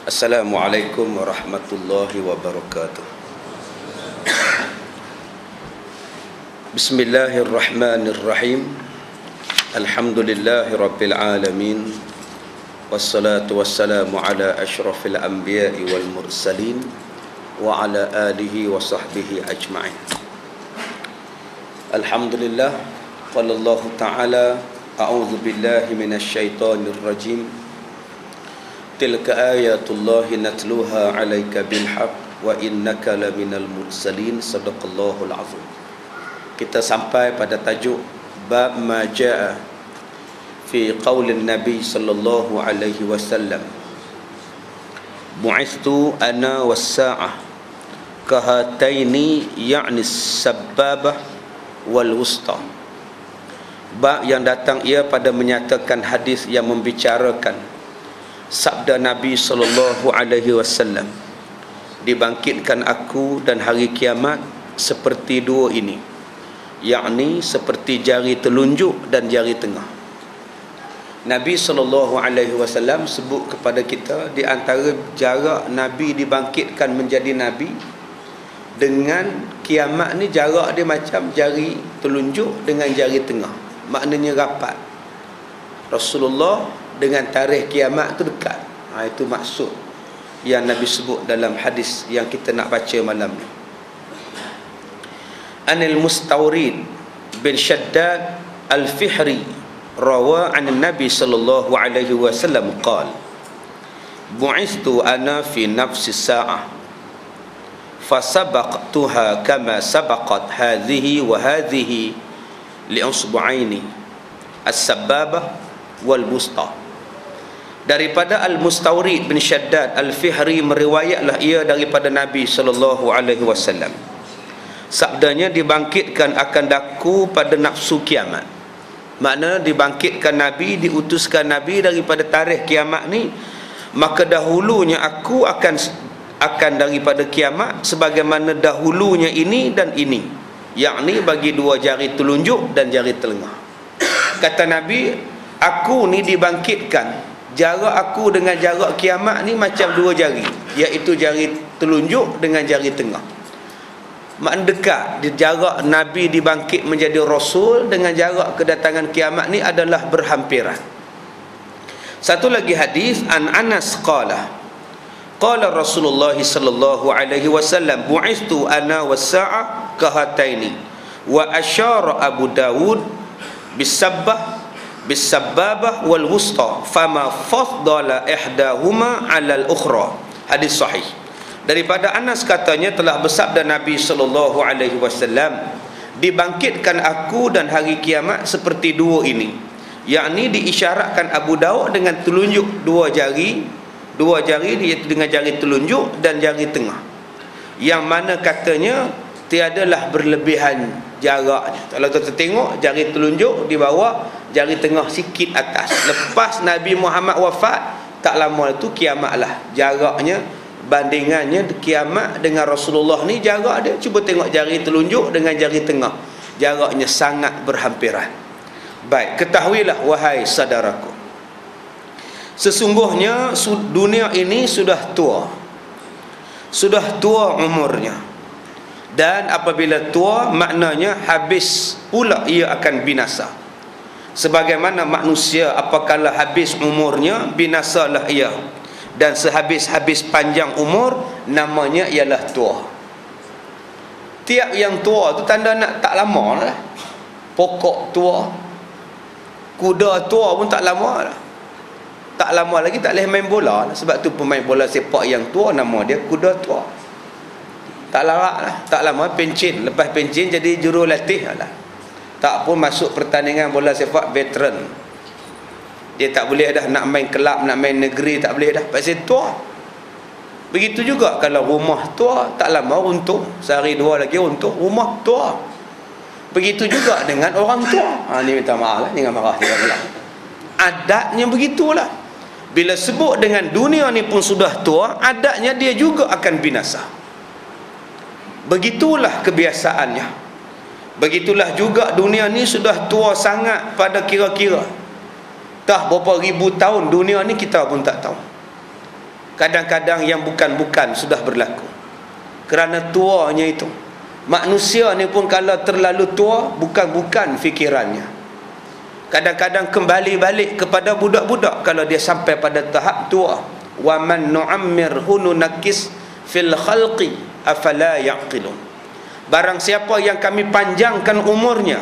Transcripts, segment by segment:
Assalamualaikum warahmatullahi wabarakatuh. Bismillahirrahmanirrahim. Alhamdulillahi rabbil alamin. Wassalatu wassalamu ala asyrafil anbiya'i wal mursalin wa ala alihi wa sahbihi ajma'in. Alhamdulillah. Qala Allah Ta'ala, a'udzu billahi minasy syaithanir rajim. Tilka ayatullahi natluha 'alaika bil haqq wa innaka laminal mursalin. Sadaqallahul azim. Kita sampai pada tajuk bab ma jaa fi qaulin Nabi sallallahu alaihi wasallam, bu'ithtu ana was-sa'ah kahataini, ya'ni sababah wal wusta. Bab yang datang ia pada menyatakan hadis yang membicarakan sabda Nabi sallallahu alaihi wasallam, dibangkitkan aku dan hari kiamat seperti dua ini, yakni seperti jari telunjuk dan jari tengah. Nabi sallallahu alaihi wasallam sebut kepada kita di antara jarak Nabi dibangkitkan menjadi nabi dengan kiamat ni, jarak dia macam jari telunjuk dengan jari tengah, maknanya rapat. Rasulullah dengan tarikh kiamat tu dekat. Itu maksud yang Nabi sebut dalam hadis yang kita nak baca malam ni. Anil Mustawrid bin Shaddad al-Fihri rawa an Nabi sallallahu alaihi wasallam qala, bu'ithtu ana fi nafsi sa'ah fasabaqtuha kama sabaqat hadhihi wa hadhihi li usbu'aini as-sababah wal wusta. Daripada Al-Mustawrid bin Shaddad Al-Fihri meriwayatlah ia daripada Nabi sallallahu alaihi wasallam, sabdanya dibangkitkan akan daku pada nafsu kiamat. Makna dibangkitkan Nabi, diutuskan Nabi daripada tarikh kiamat ni, maka dahulunya aku akan daripada kiamat sebagaimana dahulunya ini dan ini, yakni bagi dua jari telunjuk dan jari telengah. Kata Nabi, aku ni dibangkitkan, jarak aku dengan jarak kiamat ni macam dua jari, iaitu jari telunjuk dengan jari tengah. Makna dekat. Jarak Nabi dibangkit menjadi Rasul dengan jarak kedatangan kiamat ni adalah berhampiran. Satu lagi hadis, an Anas qala, qala Rasulullah sallallahu alaihi wasallam, bu'ithtu ana was-sa'ah kahataini, wa asyara Abu Dawud bis-sabbabah wal wusta fama faddala ihdahuma 'ala al-ukhra. Hadis sahih. Daripada Anas katanya telah bersabda Nabi sallallahu alaihi wasallam, dibangkitkan aku dan hari kiamat seperti dua ini, yakni diisyaratkan Abu Daud dengan telunjuk dua jari iaitu dengan jari telunjuk dan jari tengah, yang mana katanya tiadalah berlebihan jaraknya. Kalau kita tengok jari telunjuk di bawah, jari tengah sikit atas. Lepas Nabi Muhammad wafat, tak lama itu kiamatlah. Jaraknya, bandingannya kiamat dengan Rasulullah ni, jarak dia, cuba tengok jari telunjuk dengan jari tengah, jaraknya sangat berhampiran. Baik, ketahuilah wahai saudaraku, sesungguhnya dunia ini sudah tua umurnya, dan apabila tua maknanya habis pula ia akan binasa. Sebagaimana manusia apabila habis umurnya, binasalah ia, dan sehabis-habis panjang umur namanya ialah tua. Tiap yang tua tu tanda nak tak lama lah. Pokok tua, kuda tua pun tak lama lah. Tak lama lagi tak boleh main bola lah. Sebab tu pemain bola sepak yang tua nama dia kuda tua. Tak larat lah, tak lama pencin. Lepas pencin jadi jurulatih lah. Tak pun masuk pertandingan bola sepak veteran. Dia tak boleh dah nak main kelab, nak main negeri, tak boleh dah, pasal tua. Begitu juga kalau rumah tua, tak lama runtuh, sehari dua lagi runtuh, rumah tua. Begitu juga dengan orang tua. Ni minta maaf lah, jangan marah dia pula. Adatnya begitulah. Bila sebut dengan dunia ni pun sudah tua, adatnya dia juga akan binasa. Begitulah kebiasaannya. Begitulah juga dunia ni sudah tua sangat pada kira-kira. Dah berapa ribu tahun dunia ni kita pun tak tahu. kadang-kadang yang bukan-bukan sudah berlaku. Kerana tuanya itu, manusia ni pun kalau terlalu tua, bukan-bukan fikirannya. Kadang-kadang kembali balik kepada budak-budak kalau dia sampai pada tahap tua. Wa man nu'ammirhu nunakkis fil khalqi afala yaqilun. Barang siapa yang kami panjangkan umurnya,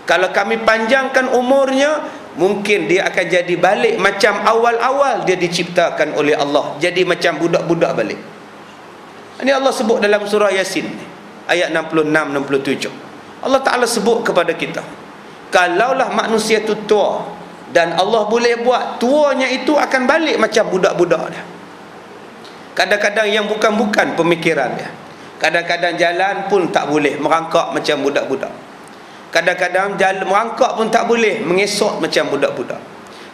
kalau kami panjangkan umurnya, mungkin dia akan jadi balik macam awal-awal dia diciptakan oleh Allah, jadi macam budak-budak balik. Ini Allah sebut dalam surah Yasin ayat 66-67. Allah Ta'ala sebut kepada kita, kalaulah manusia itu tua, dan Allah boleh buat tuanya itu akan balik macam budak-budak dia. Kadang-kadang yang bukan-bukan pemikiran dia. Kadang-kadang jalan pun tak boleh, merangkak macam budak-budak. Kadang-kadang jalan merangkak pun tak boleh, mengesot macam budak-budak.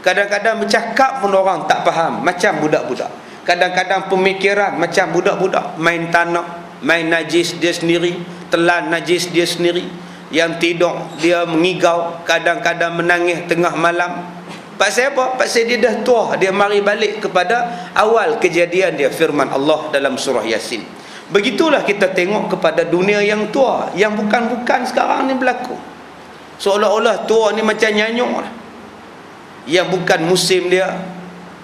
Kadang-kadang bercakap pun orang tak faham, macam budak-budak. Kadang-kadang pemikiran macam budak-budak. Main tanah, main najis dia sendiri, telan najis dia sendiri. Yang tidur dia mengigau, kadang-kadang menangis tengah malam. Pasal apa? Pasal dia dah tua, dia mari balik kepada awal kejadian dia, firman Allah dalam surah Yasin. Begitulah kita tengok kepada dunia yang tua, yang bukan-bukan sekarang ni berlaku. Seolah-olah tua ni macam nyanyuk lah. Yang bukan musim dia,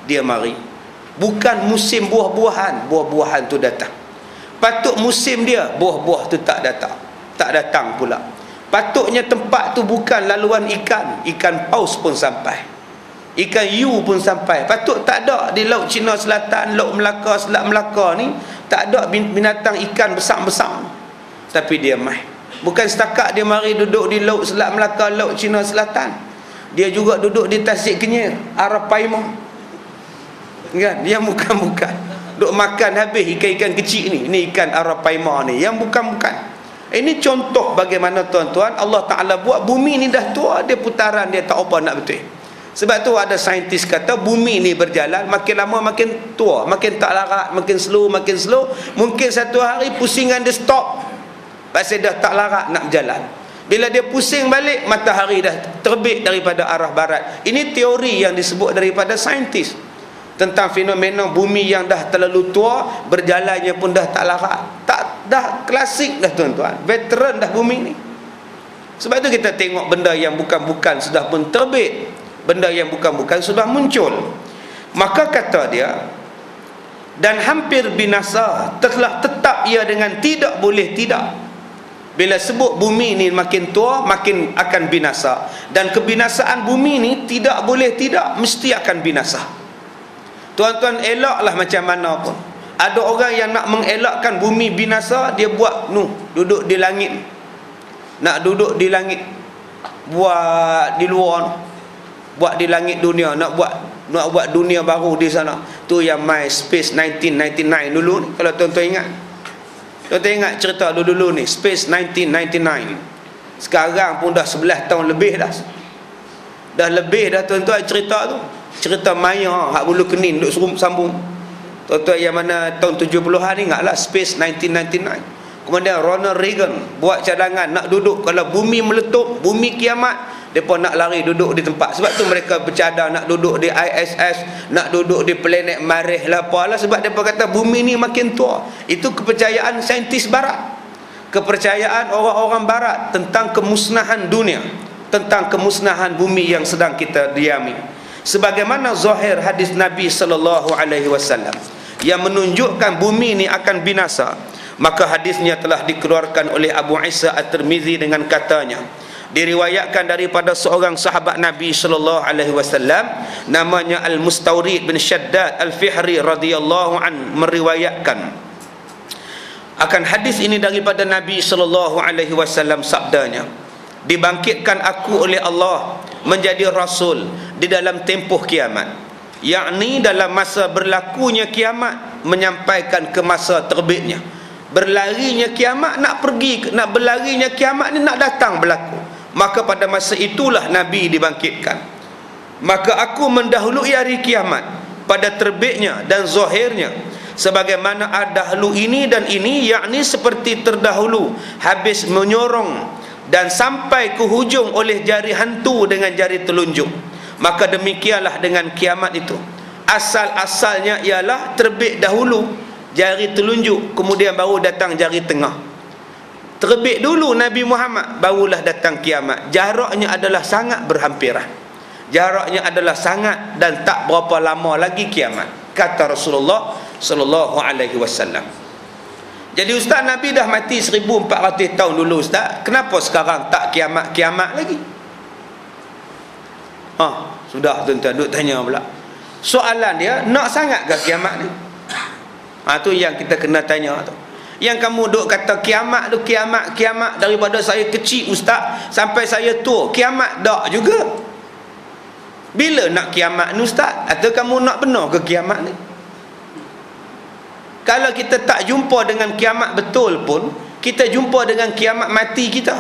dia mari. Bukan musim buah-buahan, buah-buahan tu datang. Patut musim dia, buah-buah tu tak datang, tak datang pula. Patutnya tempat tu bukan laluan ikan, ikan paus pun sampai, ikan yu pun sampai. Patut tak ada di Laut Cina Selatan, Laut Melaka, Selat Melaka ni tak ada binatang ikan besar-besar. Tapi dia mai. Bukan setakat dia mari duduk di Laut Selat Melaka, Laut Cina Selatan, dia juga duduk di Tasik Kenyir, Arapaima, kan? Yang bukan-bukan duk makan habis ikan-ikan kecil ni. Ni ikan Arapaima ni, yang bukan-bukan. Ini contoh bagaimana tuan-tuan Allah Ta'ala buat bumi ni dah tua, dia putaran dia tak apa nak betul. Sebab tu ada saintis kata bumi ni berjalan makin lama makin tua, makin tak larat, makin slow. Mungkin satu hari pusingan dia stop, pasal dah tak larat nak berjalan. Bila dia pusing balik, matahari dah terbit daripada arah barat. Ini teori yang disebut daripada saintis tentang fenomena bumi yang dah terlalu tua, berjalannya pun dah tak larat, dah klasik dah tuan-tuan, veteran dah bumi ni. Sebab tu kita tengok benda yang bukan-bukan sudah pun terbit, benda yang bukan-bukan sudah muncul. Maka kata dia, dan hampir binasa telah tetap ia dengan tidak boleh tidak. Bila sebut bumi ni makin tua, makin akan binasa, dan kebinasaan bumi ni tidak boleh tidak, mesti akan binasa. Tuan-tuan elaklah macam mana pun. Ada orang yang nak mengelakkan bumi binasa, dia buat duduk di langit. Nak duduk di langit, buat di luar, buat di langit dunia, nak buat dunia baru di sana. Tu yang My Space 1999 dulu ni, kalau tuan-tuan ingat. Tuan-tuan ingat cerita dulu ni, Space 1999. Sekarang pun dah 11 tahun lebih dah. Dah lebih dah tuan-tuan cerita tu. Cerita maya hak bulu kenin duk sambung. Tuan-tuan yang mana tahun 70-an ingatlah Space 1999. Kemudian Ronald Reagan buat cadangan nak duduk, kalau bumi meletup, bumi kiamat, mereka nak lari duduk di tempat. Sebab tu mereka bercadang nak duduk di ISS, nak duduk di planet Marikh lah apalah. Sebab mereka kata bumi ni makin tua. Itu kepercayaan saintis barat, kepercayaan orang-orang barat tentang kemusnahan dunia, tentang kemusnahan bumi yang sedang kita diami. Sebagaimana zahir hadis Nabi SAW yang menunjukkan bumi ini akan binasa, maka hadisnya telah dikeluarkan oleh Abu Isa At-Tirmizi dengan katanya, diriwayatkan daripada seorang sahabat Nabi SAW namanya Al-Mustawrid bin Shaddad Al-Fihri radhiyallahu an, meriwayatkan akan hadis ini daripada Nabi SAW. Sabdanya, dibangkitkan aku oleh Allah menjadi rasul di dalam tempoh kiamat, yakni dalam masa berlakunya kiamat menyampaikan ke masa terbitnya. Berlarinya kiamat nak pergi, nak berlarinya kiamat ni nak datang berlaku, maka pada masa itulah Nabi dibangkitkan. Maka aku mendahului hari kiamat pada terbitnya dan zahirnya, sebagaimana dahulu ini dan ini, yakni seperti terdahulu habis menyorong dan sampai ke hujung oleh jari hantu dengan jari telunjuk. Maka demikianlah dengan kiamat itu. Asal-asalnya ialah terbit dahulu jari telunjuk, kemudian baru datang jari tengah. Terbit dulu Nabi Muhammad, barulah datang kiamat. Jaraknya adalah sangat berhampiran. Jaraknya adalah sangat, dan tak berapa lama lagi kiamat, kata Rasulullah sallallahu alaihi wasallam. Jadi ustaz, Nabi dah mati 1400 tahun dulu ustaz, kenapa sekarang tak kiamat-kiamat lagi? Sudah tuan-tuan duk tanya pula. Soalan dia, nak sangat ke kiamat ni? Tu yang kita kena tanya tu. Yang kamu duk kata kiamat tu, kiamat daripada saya kecil ustaz sampai saya tua, kiamat tak juga. Bila nak kiamat ni ustaz? Atau kamu nak benar ke kiamat ni? Kalau kita tak jumpa dengan kiamat betul pun, kita jumpa dengan kiamat mati kita.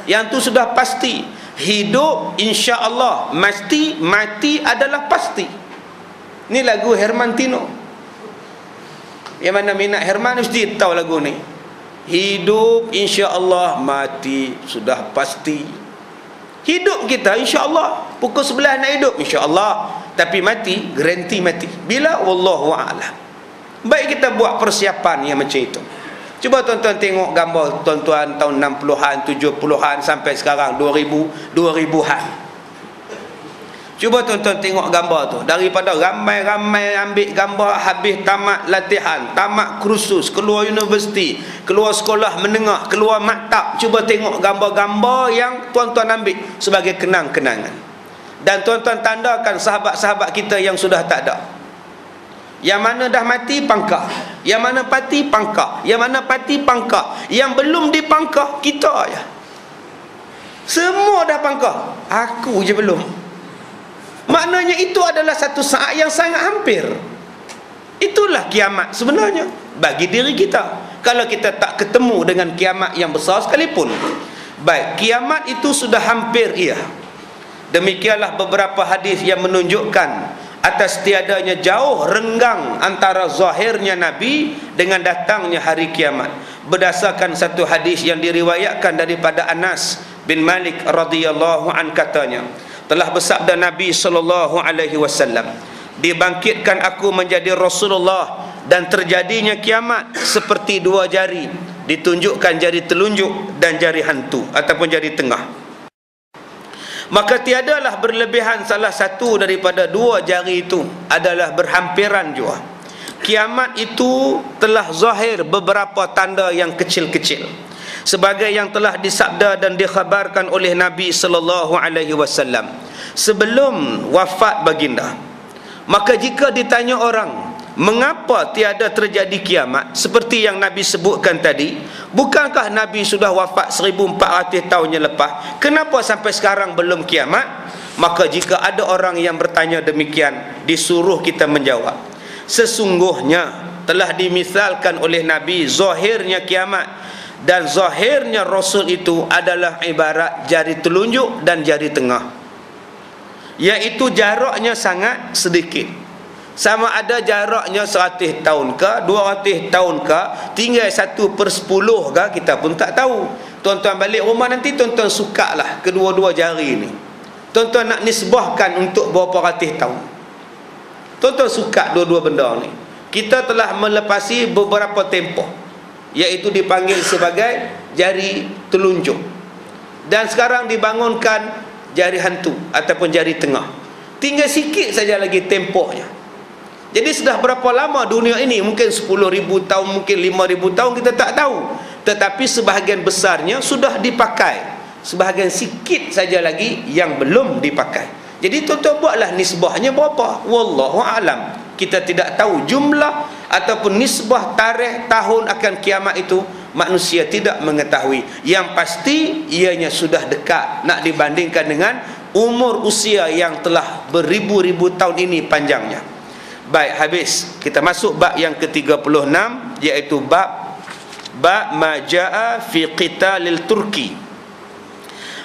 Yang tu sudah pasti. Hidup insya-Allah mesti, mati adalah pasti. Ni lagu Herman Tino. Yang mana minat Herman mesti tahu lagu ni. Hidup insya-Allah, mati sudah pasti. Hidup kita insya-Allah, pukul 11 nak hidup insya-Allah, tapi mati garanti mati. Bila? Wallahu a'lam. Baik kita buat persiapan yang macam itu. Cuba tuan-tuan tengok gambar tuan-tuan tahun 60-an, 70-an sampai sekarang 2000-an. Cuba tuan-tuan tengok gambar tu. Daripada ramai-ramai ambil gambar, habis tamat latihan, tamat kursus, keluar universiti, keluar sekolah menengah, keluar maktab. Cuba tengok gambar-gambar yang tuan-tuan ambil sebagai kenang-kenangan. Dan tuan-tuan tandakan sahabat-sahabat kita yang sudah tak ada. Yang mana dah mati pangkah, yang mana pati pangkah, yang mana pati pangkah, yang belum dipangkah kita aja. Semua dah pangkah, aku je belum. Maknanya itu adalah satu saat yang sangat hampir. Itulah kiamat sebenarnya bagi diri kita. Kalau kita tak ketemu dengan kiamat yang besar sekalipun. Baik, kiamat itu sudah hampir ia. Demikianlah beberapa hadis yang menunjukkan atas tiadanya jauh renggang antara zahirnya Nabi dengan datangnya hari kiamat. Berdasarkan satu hadis yang diriwayatkan daripada Anas bin Malik radhiyallahu an, katanya, telah bersabda Nabi sallallahu alaihi wasallam, dibangkitkan aku menjadi Rasulullah dan terjadinya kiamat seperti dua jari, ditunjukkan jari telunjuk dan jari hantu ataupun jari tengah. Maka tiadalah berlebihan salah satu daripada dua jari itu adalah berhampiran jua. Kiamat itu telah zahir beberapa tanda yang kecil-kecil, sebagai yang telah disabda dan dikhabarkan oleh Nabi sallallahu alaihi wasallam sebelum wafat baginda. Maka jika ditanya orang, mengapa tiada terjadi kiamat seperti yang Nabi sebutkan tadi, bukankah Nabi sudah wafat 1400 tahun yang lepas, kenapa sampai sekarang belum kiamat? Maka jika ada orang yang bertanya demikian, disuruh kita menjawab, sesungguhnya telah dimisalkan oleh Nabi zahirnya kiamat, dan zahirnya Rasul itu adalah ibarat jari telunjuk dan jari tengah, iaitu jaraknya sangat sedikit. Sama ada jaraknya 100 tahun ke, 200 tahun ke, tinggal 1/10 ke, kita pun tak tahu. Tuan-tuan balik rumah nanti, tuan-tuan sukalah kedua-dua jari ni. Tuan-tuan nak nisbahkan untuk berapa ratus tahun. Tuan-tuan suka dua-dua benda ni. Kita telah melepasi beberapa tempoh, iaitu dipanggil sebagai jari telunjuk. Dan sekarang dibangunkan jari hantu ataupun jari tengah. Tinggal sikit saja lagi tempohnya. Jadi sudah berapa lama dunia ini? Mungkin 10,000 tahun, mungkin 5,000 tahun, kita tak tahu. Tetapi sebahagian besarnya sudah dipakai. Sebahagian sikit saja lagi yang belum dipakai. Jadi tuan-tuan buatlah nisbahnya berapa. Wallahu a'lam. Kita tidak tahu jumlah ataupun nisbah tarikh tahun akan kiamat itu. Manusia tidak mengetahui. Yang pasti ianya sudah dekat, nak dibandingkan dengan umur usia yang telah beribu-ribu tahun ini panjangnya. Baik, habis. Kita masuk bab yang ke-36, iaitu bab majaa fi qitalil Turki.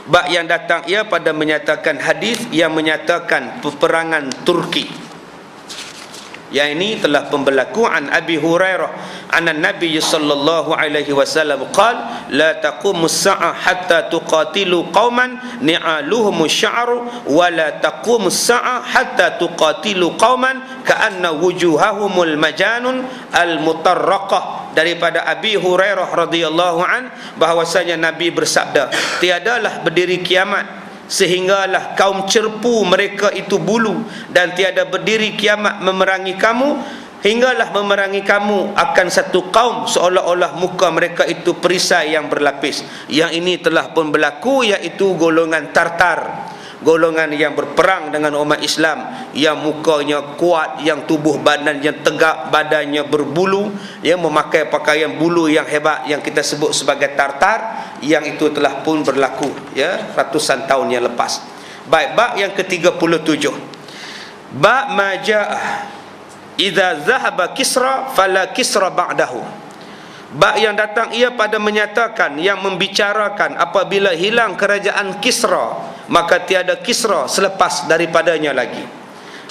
Bab yang datang ia pada menyatakan hadis yang menyatakan peperangan Turki. Yang ini telah pun berlaku an Abi Hurairah anna Nabi sallallahu alaihi wasallam qala la taqumus sa'ah hatta tuqatilu qauman ni'aluhum sya'ru wa la taqumus sa'ah hatta tuqatilu qauman ka'anna wujuhahumul majanun al-mutarraqah. Daripada Abi Hurairah radhiyallahu an bahwasanya Nabi bersabda, tiadalah berdiri kiamat sehinggalah kaum cerpu mereka itu bulu, dan tiada berdiri kiamat memerangi kamu hinggalah memerangi kamu akan satu kaum seolah-olah muka mereka itu perisai yang berlapis. Yang ini telah pun berlaku, iaitu golongan Tartar, golongan yang berperang dengan umat Islam, yang mukanya kuat, yang tubuh badannya tegak, badannya berbulu, yang memakai pakaian bulu yang hebat yang kita sebut sebagai Tartar. Yang itu telah pun berlaku ya ratusan tahun yang lepas. Baik, bab yang ke-37, bab maja'ah idza zahaba Kisra fala Kisra ba'dahu. Bab yang datang ia pada menyatakan, yang membicarakan apabila hilang kerajaan Kisra maka tiada Kisra selepas daripadanya lagi.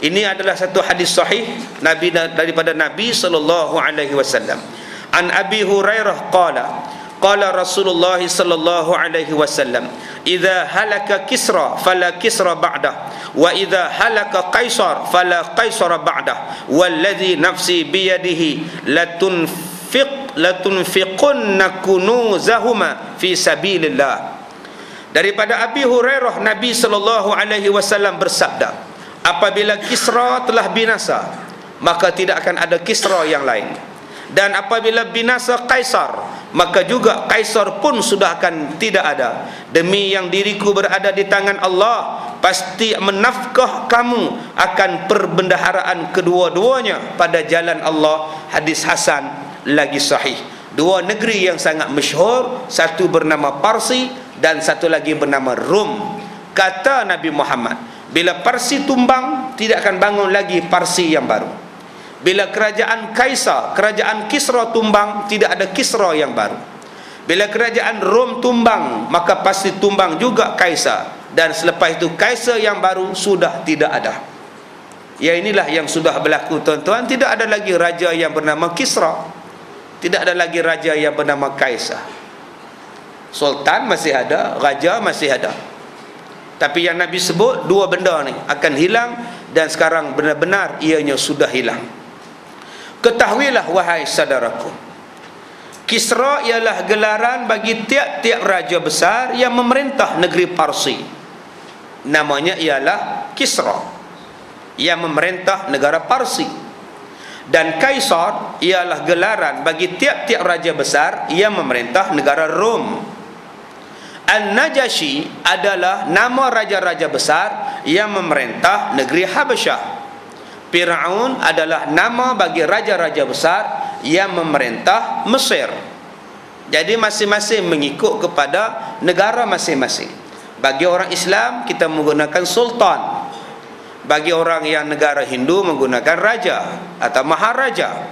Ini adalah satu hadis sahih Nabi, daripada Nabi sallallahu alaihi wasallam. An Abi Hurairah qala qala Rasulullah sallallahu alaihi wasallam, idza halaka Kisra fala Kisra ba'dah wa idza halaka Qaisar fala Qaisar ba'dah walladhi nafsi biyadihi latunfiqunna kunuzahuma fi sabilillah. Daripada Abi Hurairah, Nabi sallallahu alaihi wasallam bersabda, apabila Kisra telah binasa maka tidak akan ada Kisra yang lain, dan apabila binasa Kaisar maka juga Kaisar pun sudah akan tidak ada. Demi yang diriku berada di tangan Allah, pasti menafkah kamu akan perbendaharaan kedua-duanya pada jalan Allah. Hadis hasan lagi sahih. Dua negeri yang sangat masyhur, satu bernama Parsi dan satu lagi bernama Rom. Kata Nabi Muhammad, bila Parsi tumbang tidak akan bangun lagi Parsi yang baru. Bila kerajaan Kaisar, kerajaan Kisra tumbang, tidak ada Kisra yang baru. Bila kerajaan Rom tumbang, maka pasti tumbang juga Kaisar, dan selepas itu Kaisar yang baru sudah tidak ada. Ya, inilah yang sudah berlaku tuan-tuan. Tidak ada lagi raja yang bernama Kisra, tidak ada lagi raja yang bernama Kaisar. Sultan masih ada, raja masih ada, tapi yang Nabi sebut dua benda ni akan hilang, dan sekarang benar-benar ianya sudah hilang. Ketahuilah wahai saudaraku, Kisra ialah gelaran bagi tiap-tiap raja besar yang memerintah negeri Parsi. Namanya ialah Kisra, yang memerintah negara Parsi. Dan Kaisar ialah gelaran bagi tiap-tiap raja besar yang memerintah negara Rom. An-Najashi adalah nama raja-raja besar yang memerintah negeri Habasyah. Fir'aun adalah nama bagi raja-raja besar yang memerintah Mesir. Jadi masing-masing mengikut kepada negara masing-masing. Bagi orang Islam kita menggunakan sultan, bagi orang yang negara Hindu menggunakan raja atau maharaja.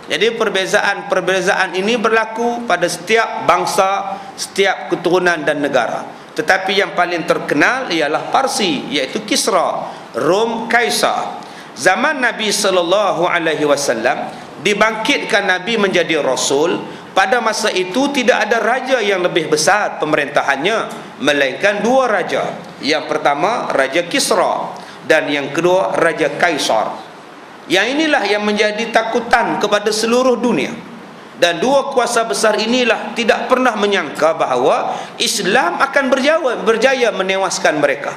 Jadi perbezaan ini berlaku pada setiap bangsa, setiap keturunan dan negara. Tetapi yang paling terkenal ialah Parsi, iaitu Kisra, Rom, Kaisar. Zaman Nabi sallallahu alaihi wasallam dibangkitkan Nabi menjadi rasul, pada masa itu tidak ada raja yang lebih besar pemerintahannya melainkan dua raja. Yang pertama Raja Kisra dan yang kedua Raja Kaisar. Yang inilah yang menjadi takutan kepada seluruh dunia. Dan dua kuasa besar inilah tidak pernah menyangka bahawa Islam akan berjaya menewaskan mereka.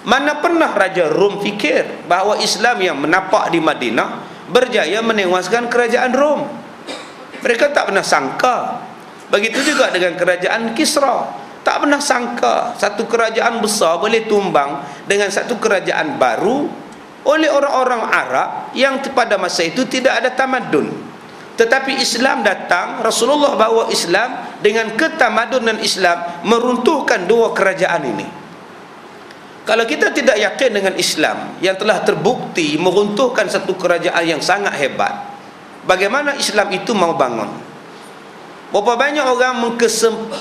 Mana pernah Raja Rom fikir bahawa Islam yang menapak di Madinah berjaya menewaskan kerajaan Rom. Mereka tak pernah sangka. Begitu juga dengan kerajaan Kisra. Tak pernah sangka satu kerajaan besar boleh tumbang dengan satu kerajaan baru oleh orang-orang Arab yang pada masa itu tidak ada tamadun. Tetapi Islam datang, Rasulullah bawa Islam dengan ketamadunan Islam meruntuhkan dua kerajaan ini. Kalau kita tidak yakin dengan Islam yang telah terbukti meruntuhkan satu kerajaan yang sangat hebat, bagaimana Islam itu mau bangun? Berapa banyak orang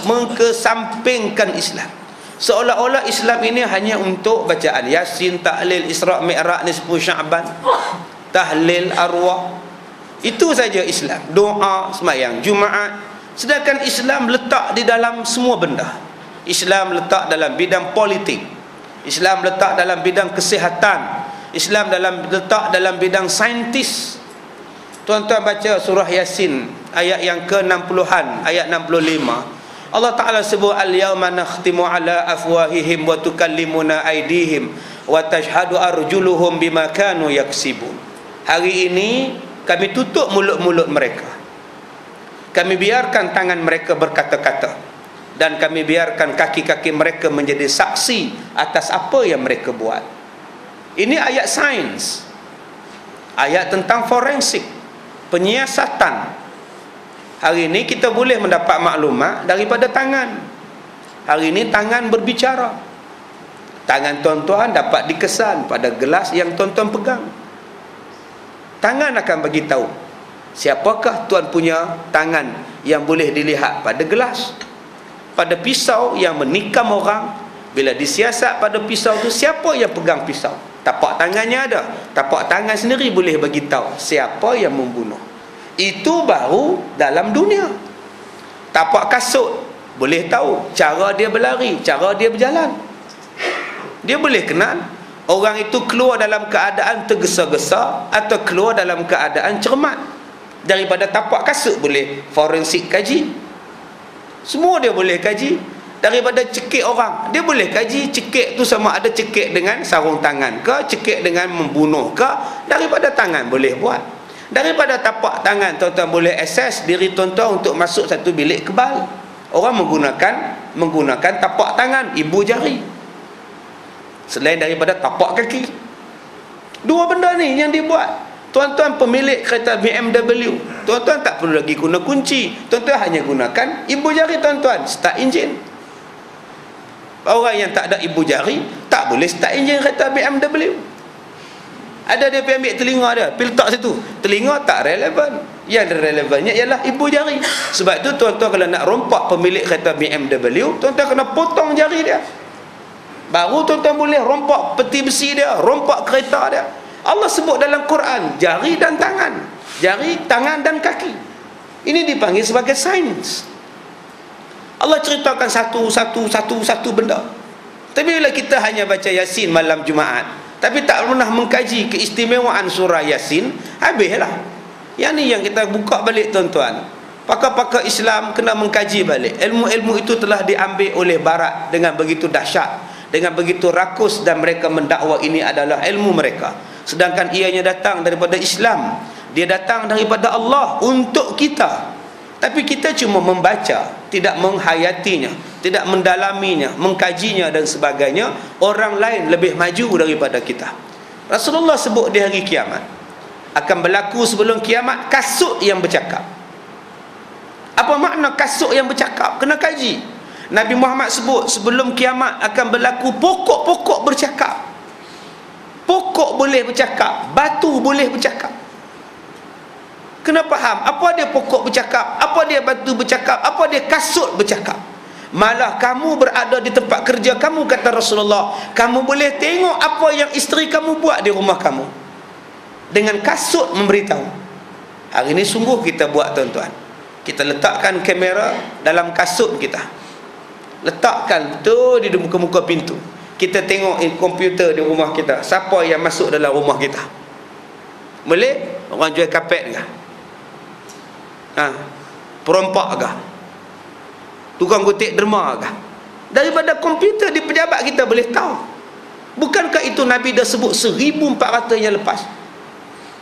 mengkesampingkan Islam, seolah-olah Islam ini hanya untuk bacaan Yasin, Tahlil, Isra' Mi'raj, Nisfu Sya'ban. tahlil arwah. Itu saja Islam. Doa, sembahyang Jumaat. Sedangkan Islam letak di dalam semua benda. Islam letak dalam bidang politik, Islam letak dalam bidang kesihatan, Islam letak dalam bidang saintis. Tuan-tuan baca surah Yasin ayat yang ke-60-an, ayat 65. Allah Ta'ala sebut al-yawma nakhtimu ala afwahihim wa tukallimuna aydihim wa tashhadu arjuluhum bima kanu yaksibun. Hari ini kami tutup mulut-mulut mereka, kami biarkan tangan mereka berkata-kata, dan kami biarkan kaki-kaki mereka menjadi saksi atas apa yang mereka buat. Ini ayat sains, ayat tentang forensik, penyiasatan. Hari ini kita boleh mendapat maklumat daripada tangan. Hari ini tangan berbicara. Tangan tuan-tuan dapat dikesan pada gelas yang tuan-tuan pegang. Tangan akan bagi tahu siapakah tuan punya tangan yang boleh dilihat pada gelas. Pada pisau yang menikam orang, bila disiasat pada pisau tu, siapa yang pegang pisau? Tapak tangannya ada. Tapak tangan sendiri boleh bagi tahu siapa yang membunuh. Itu baru dalam dunia. Tapak kasut boleh tahu cara dia berlari, cara dia berjalan. Dia boleh kenal orang itu keluar dalam keadaan tergesa-gesa atau keluar dalam keadaan cermat. Daripada tapak kasut boleh forensik kaji. Semua dia boleh kaji. Daripada cekik orang, dia boleh kaji cekik tu sama ada cekik dengan sarung tangan ke, cekik dengan membunuh ke. Daripada tangan boleh buat. Daripada tapak tangan tuan-tuan boleh akses diri tuan-tuan untuk masuk satu bilik kebal. Orang menggunakan tapak tangan, ibu jari, selain daripada tapak kaki. Dua benda ni yang dibuat. Tuan-tuan pemilik kereta BMW, tuan-tuan tak perlu lagi guna kunci, tuan-tuan hanya gunakan ibu jari tuan-tuan, start enjin. Orang yang tak ada ibu jari tak boleh start enjin kereta BMW. Ada dia pergi ambil telinga dia, pergi letak situ. Telinga tak relevan. Yang relevannya ialah ibu jari. Sebab itu tuan-tuan kalau nak rompak pemilik kereta BMW, tuan-tuan kena potong jari dia, baru tuan-tuan boleh rompak peti besi dia, rompak kereta dia. Allah sebut dalam Quran jari dan tangan, jari, tangan dan kaki. Ini dipanggil sebagai sains. Allah ceritakan satu benda. Tapi bila kita hanya baca Yasin malam Jumaat, tapi tak pernah mengkaji keistimewaan surah Yasin, habislah. Yang ni yang kita buka balik tuan-tuan. Pakar-pakar Islam kena mengkaji balik. Ilmu-ilmu itu telah diambil oleh Barat dengan begitu dahsyat, dengan begitu rakus, dan mereka mendakwa ini adalah ilmu mereka. Sedangkan ianya datang daripada Islam, dia datang daripada Allah untuk kita. Tapi kita cuma membaca, tidak menghayatinya, tidak mendalaminya, mengkajinya dan sebagainya. Orang lain lebih maju daripada kita. Rasulullah sebut di hari kiamat akan berlaku sebelum kiamat kasut yang bercakap. Apa makna kasut yang bercakap? Kena kaji. Nabi Muhammad sebut sebelum kiamat akan berlaku pokok-pokok bercakap. Pokok boleh bercakap, batu boleh bercakap. Kena faham apa dia pokok bercakap, apa dia batu bercakap, apa dia kasut bercakap. Malah kamu berada di tempat kerja kamu, kata Rasulullah, kamu boleh tengok apa yang isteri kamu buat di rumah kamu dengan kasut memberitahu. Hari ini sungguh kita buat tuan-tuan. Kita letakkan kamera dalam kasut kita, letakkan betul di muka-muka pintu. Kita tengok komputer di rumah kita, siapa yang masuk dalam rumah kita. Boleh? Orang jual kapet ke? Perompak ke? Tukang kutip derma ke? Daripada komputer di pejabat kita boleh tahu. Bukankah itu Nabi dah sebut 1400 yang lepas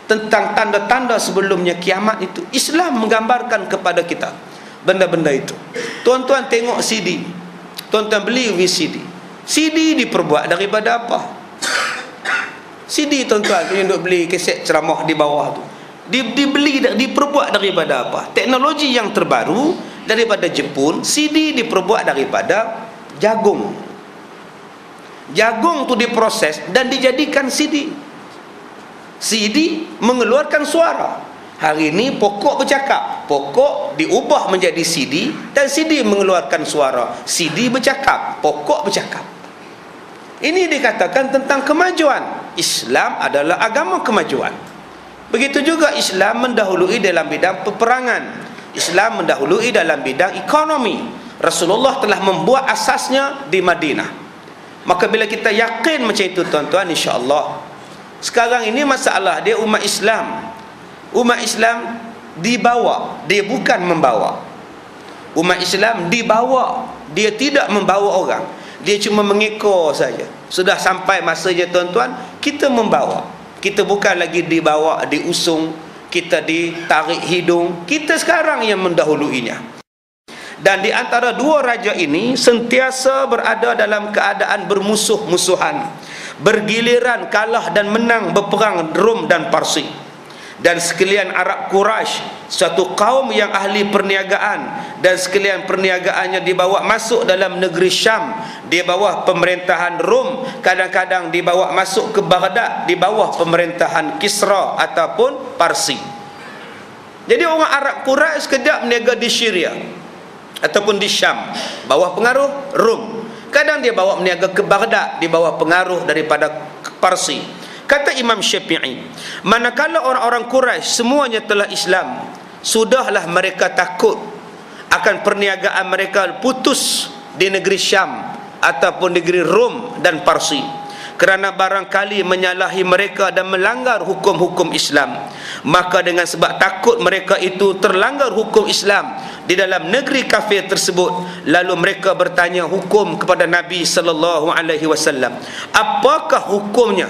tentang tanda-tanda sebelumnya kiamat itu? Islam menggambarkan kepada kita benda-benda itu. Tuan-tuan tengok CD, tuan-tuan beli VCD. CD diperbuat daripada apa? CD tuan-tuan yang duk beli kaset ceramah di bawah tu, diperbuat daripada apa? Teknologi yang terbaru daripada Jepun. CD diperbuat daripada jagung. Jagung tu diproses dan dijadikan CD. CD mengeluarkan suara. Hari ini pokok bercakap, pokok diubah menjadi CD, dan CD mengeluarkan suara. CD bercakap, pokok bercakap. Ini dikatakan tentang kemajuan. Islam adalah agama kemajuan. Begitu juga Islam mendahului dalam bidang peperangan, Islam mendahului dalam bidang ekonomi. Rasulullah telah membuat asasnya di Madinah. Maka bila kita yakin macam itu tuan-tuan, insya-Allah. Sekarang ini masalah dia umat Islam. Umat Islam dibawa, dia bukan membawa. Umat Islam dibawa, dia tidak membawa orang. Dia cuma mengekor saja. Sudah sampai masanya tuan-tuan, kita membawa. Kita bukan lagi dibawa, diusung, kita ditarik hidung. Kita sekarang yang mendahuluinya. Dan di antara dua raja ini sentiasa berada dalam keadaan bermusuh-musuhan, bergiliran kalah dan menang berperang Rom dan Parsi. Dan sekalian Arab Quraisy, suatu kaum yang ahli perniagaan, dan sekalian perniagaannya dibawa masuk dalam negeri Syam di bawah pemerintahan Rom, kadang-kadang dibawa masuk ke Baghdad di bawah pemerintahan Kisra ataupun Parsi. Jadi orang Arab Quraisy sekejap berniaga di Syria ataupun di Syam, bawah pengaruh Rom. Kadang dia bawa berniaga ke Baghdad di bawah pengaruh daripada Parsi. Kata Imam Syafi'i, manakala orang-orang Quraisy semuanya telah Islam, sudahlah mereka takut akan perniagaan mereka putus di negeri Syam ataupun negeri Rom dan Parsi, kerana barangkali menyalahi mereka dan melanggar hukum-hukum Islam. Maka dengan sebab takut mereka itu terlanggar hukum Islam di dalam negeri kafir tersebut, lalu mereka bertanya hukum kepada Nabi sallallahu alaihi wasallam, apakah hukumnya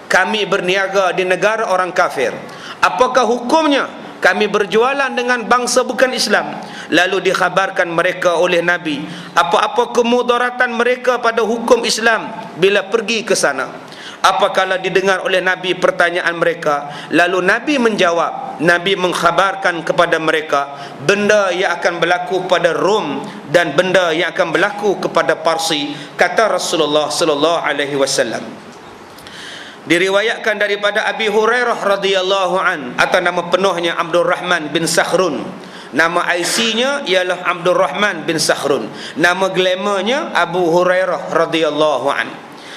kami berniaga di negara orang kafir? Apakah hukumnya kami berjualan dengan bangsa bukan Islam? Lalu dikhabarkan mereka oleh Nabi apa-apa kemudaratan mereka pada hukum Islam bila pergi ke sana. Apakala didengar oleh Nabi pertanyaan mereka, lalu Nabi menjawab, Nabi mengkhabarkan kepada mereka benda yang akan berlaku pada Rom dan benda yang akan berlaku kepada Parsi. Kata Rasulullah sallallahu alaihi wasallam, diriwayatkan daripada Abi Hurairah radhiyallahu an, atau nama penuhnya Abdul Rahman bin Sakhrun, nama IC-nya ialah Abdul Rahman bin Sakhrun, nama glamournya Abu Hurairah radhiyallahu an.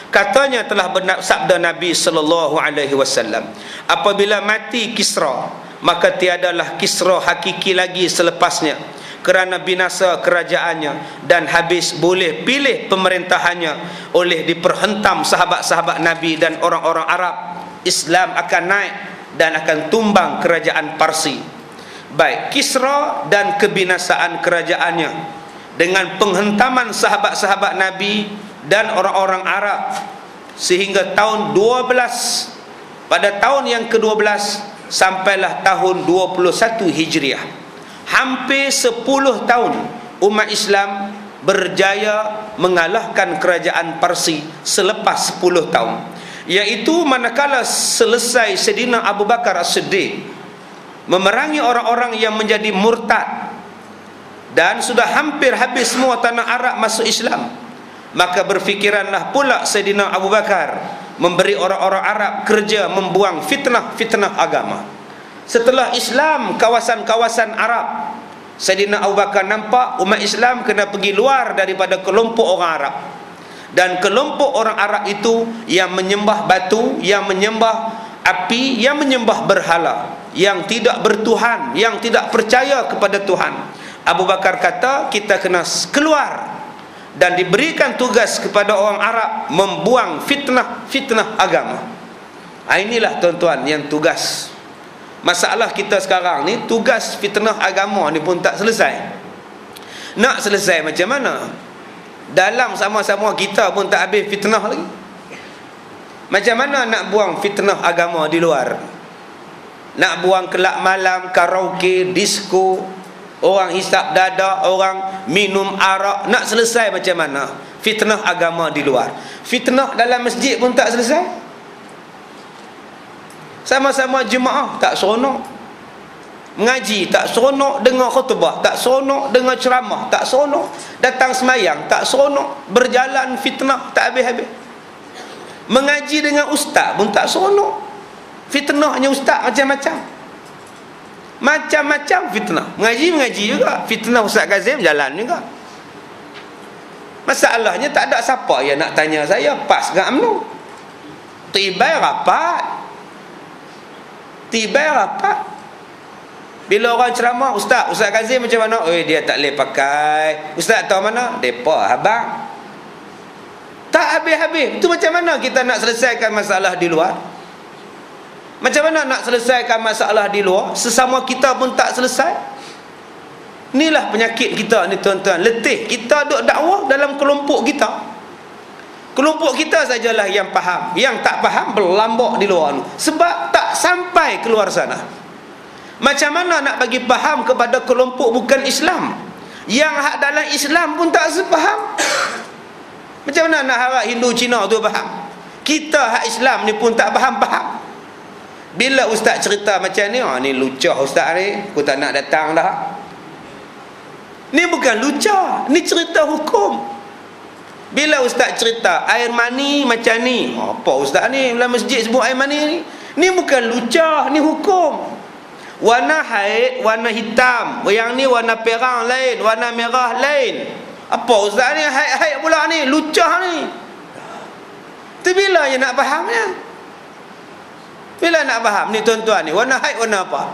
Katanya telah bersabda Nabi sallallahu alaihi wasallam, apabila mati Kisra, maka tiadalah Kisra hakiki lagi selepasnya, kerana binasa kerajaannya dan habis boleh pilih pemerintahannya oleh diperhentam sahabat-sahabat Nabi dan orang-orang Arab. Islam akan naik dan akan tumbang kerajaan Parsi. Baik Kisra dan kebinasaan kerajaannya dengan penghentaman sahabat-sahabat Nabi dan orang-orang Arab sehingga tahun 12, pada tahun yang ke-12 sampailah tahun 21 Hijriah. Hampir 10 tahun umat Islam berjaya mengalahkan kerajaan Parsi selepas 10 tahun, iaitu manakala selesai Sayyidina Abu Bakar As-Siddiq memerangi orang-orang yang menjadi murtad dan sudah hampir habis semua tanah Arab masuk Islam, maka berfikiranlah pula Sayyidina Abu Bakar memberi orang-orang Arab kerja membuang fitnah-fitnah agama. Setelah Islam kawasan-kawasan Arab, Sayyidina Abu Bakar nampak umat Islam kena pergi luar daripada kelompok orang Arab. Dan kelompok orang Arab itu yang menyembah batu, yang menyembah api, yang menyembah berhala, yang tidak bertuhan, yang tidak percaya kepada Tuhan. Abu Bakar kata kita kena keluar dan diberikan tugas kepada orang Arab membuang fitnah-fitnah agama. Inilah tuan-tuan yang tugas. Masalah kita sekarang ni, tugas fitnah agama ni pun tak selesai. Nak selesai macam mana? Dalam sama-sama kita pun tak habis fitnah lagi. Macam mana nak buang fitnah agama di luar? Nak buang kelab malam, karaoke, disco, orang hisap dada, orang minum arak, nak selesai macam mana? Fitnah agama di luar. Fitnah dalam masjid pun tak selesai. Sama-sama jemaah tak seronok, mengaji tak seronok, dengar khutbah tak seronok, dengar ceramah tak seronok, datang semayang tak seronok, berjalan fitnah tak habis-habis, mengaji dengan ustaz pun tak seronok. Fitnahnya ustaz macam-macam, macam-macam fitnah. Mengaji juga fitnah Ustaz Kazim jalan juga. Masalahnya tak ada siapa yang nak tanya saya pas ke UMNO. Tibai rapat, Tibai rapat. Bila orang ceramah, Ustaz Kazim macam mana? Dia tak boleh pakai. Ustaz tahu mana? Depa abang. Tak habis-habis. Tu macam mana kita nak selesaikan masalah di luar? Macam mana nak selesaikan masalah di luar? Sesama kita pun tak selesai. Inilah penyakit kita ni tuan-tuan. Letih. Kita duk dakwah dalam kelompok kita. Kelompok kita sajalah yang faham. Yang tak faham berlambak di luar. Sebab tak sampai keluar sana. Macam mana nak bagi faham kepada kelompok bukan Islam? Yang hak dalam Islam pun tak sepaham. Macam mana nak harap Hindu Cina tu faham? Kita hak Islam ni pun tak faham-faham. Bila ustaz cerita macam ni, ni lucah ustaz ni, aku tak nak datang dah. Ni bukan lucah, ni cerita hukum. Bila ustaz cerita air mani macam ni, apa ustaz ni dalam masjid sebut air mani ni? Ni bukan lucah, ni hukum. Warna haid, warna hitam, yang ni warna perang lain, warna merah lain. Apa ustaz ni haid-haid pula ni, lucah ni? Tu bila je nak fahamnya? Bila nak faham ni tuan-tuan ni, warna haid warna apa?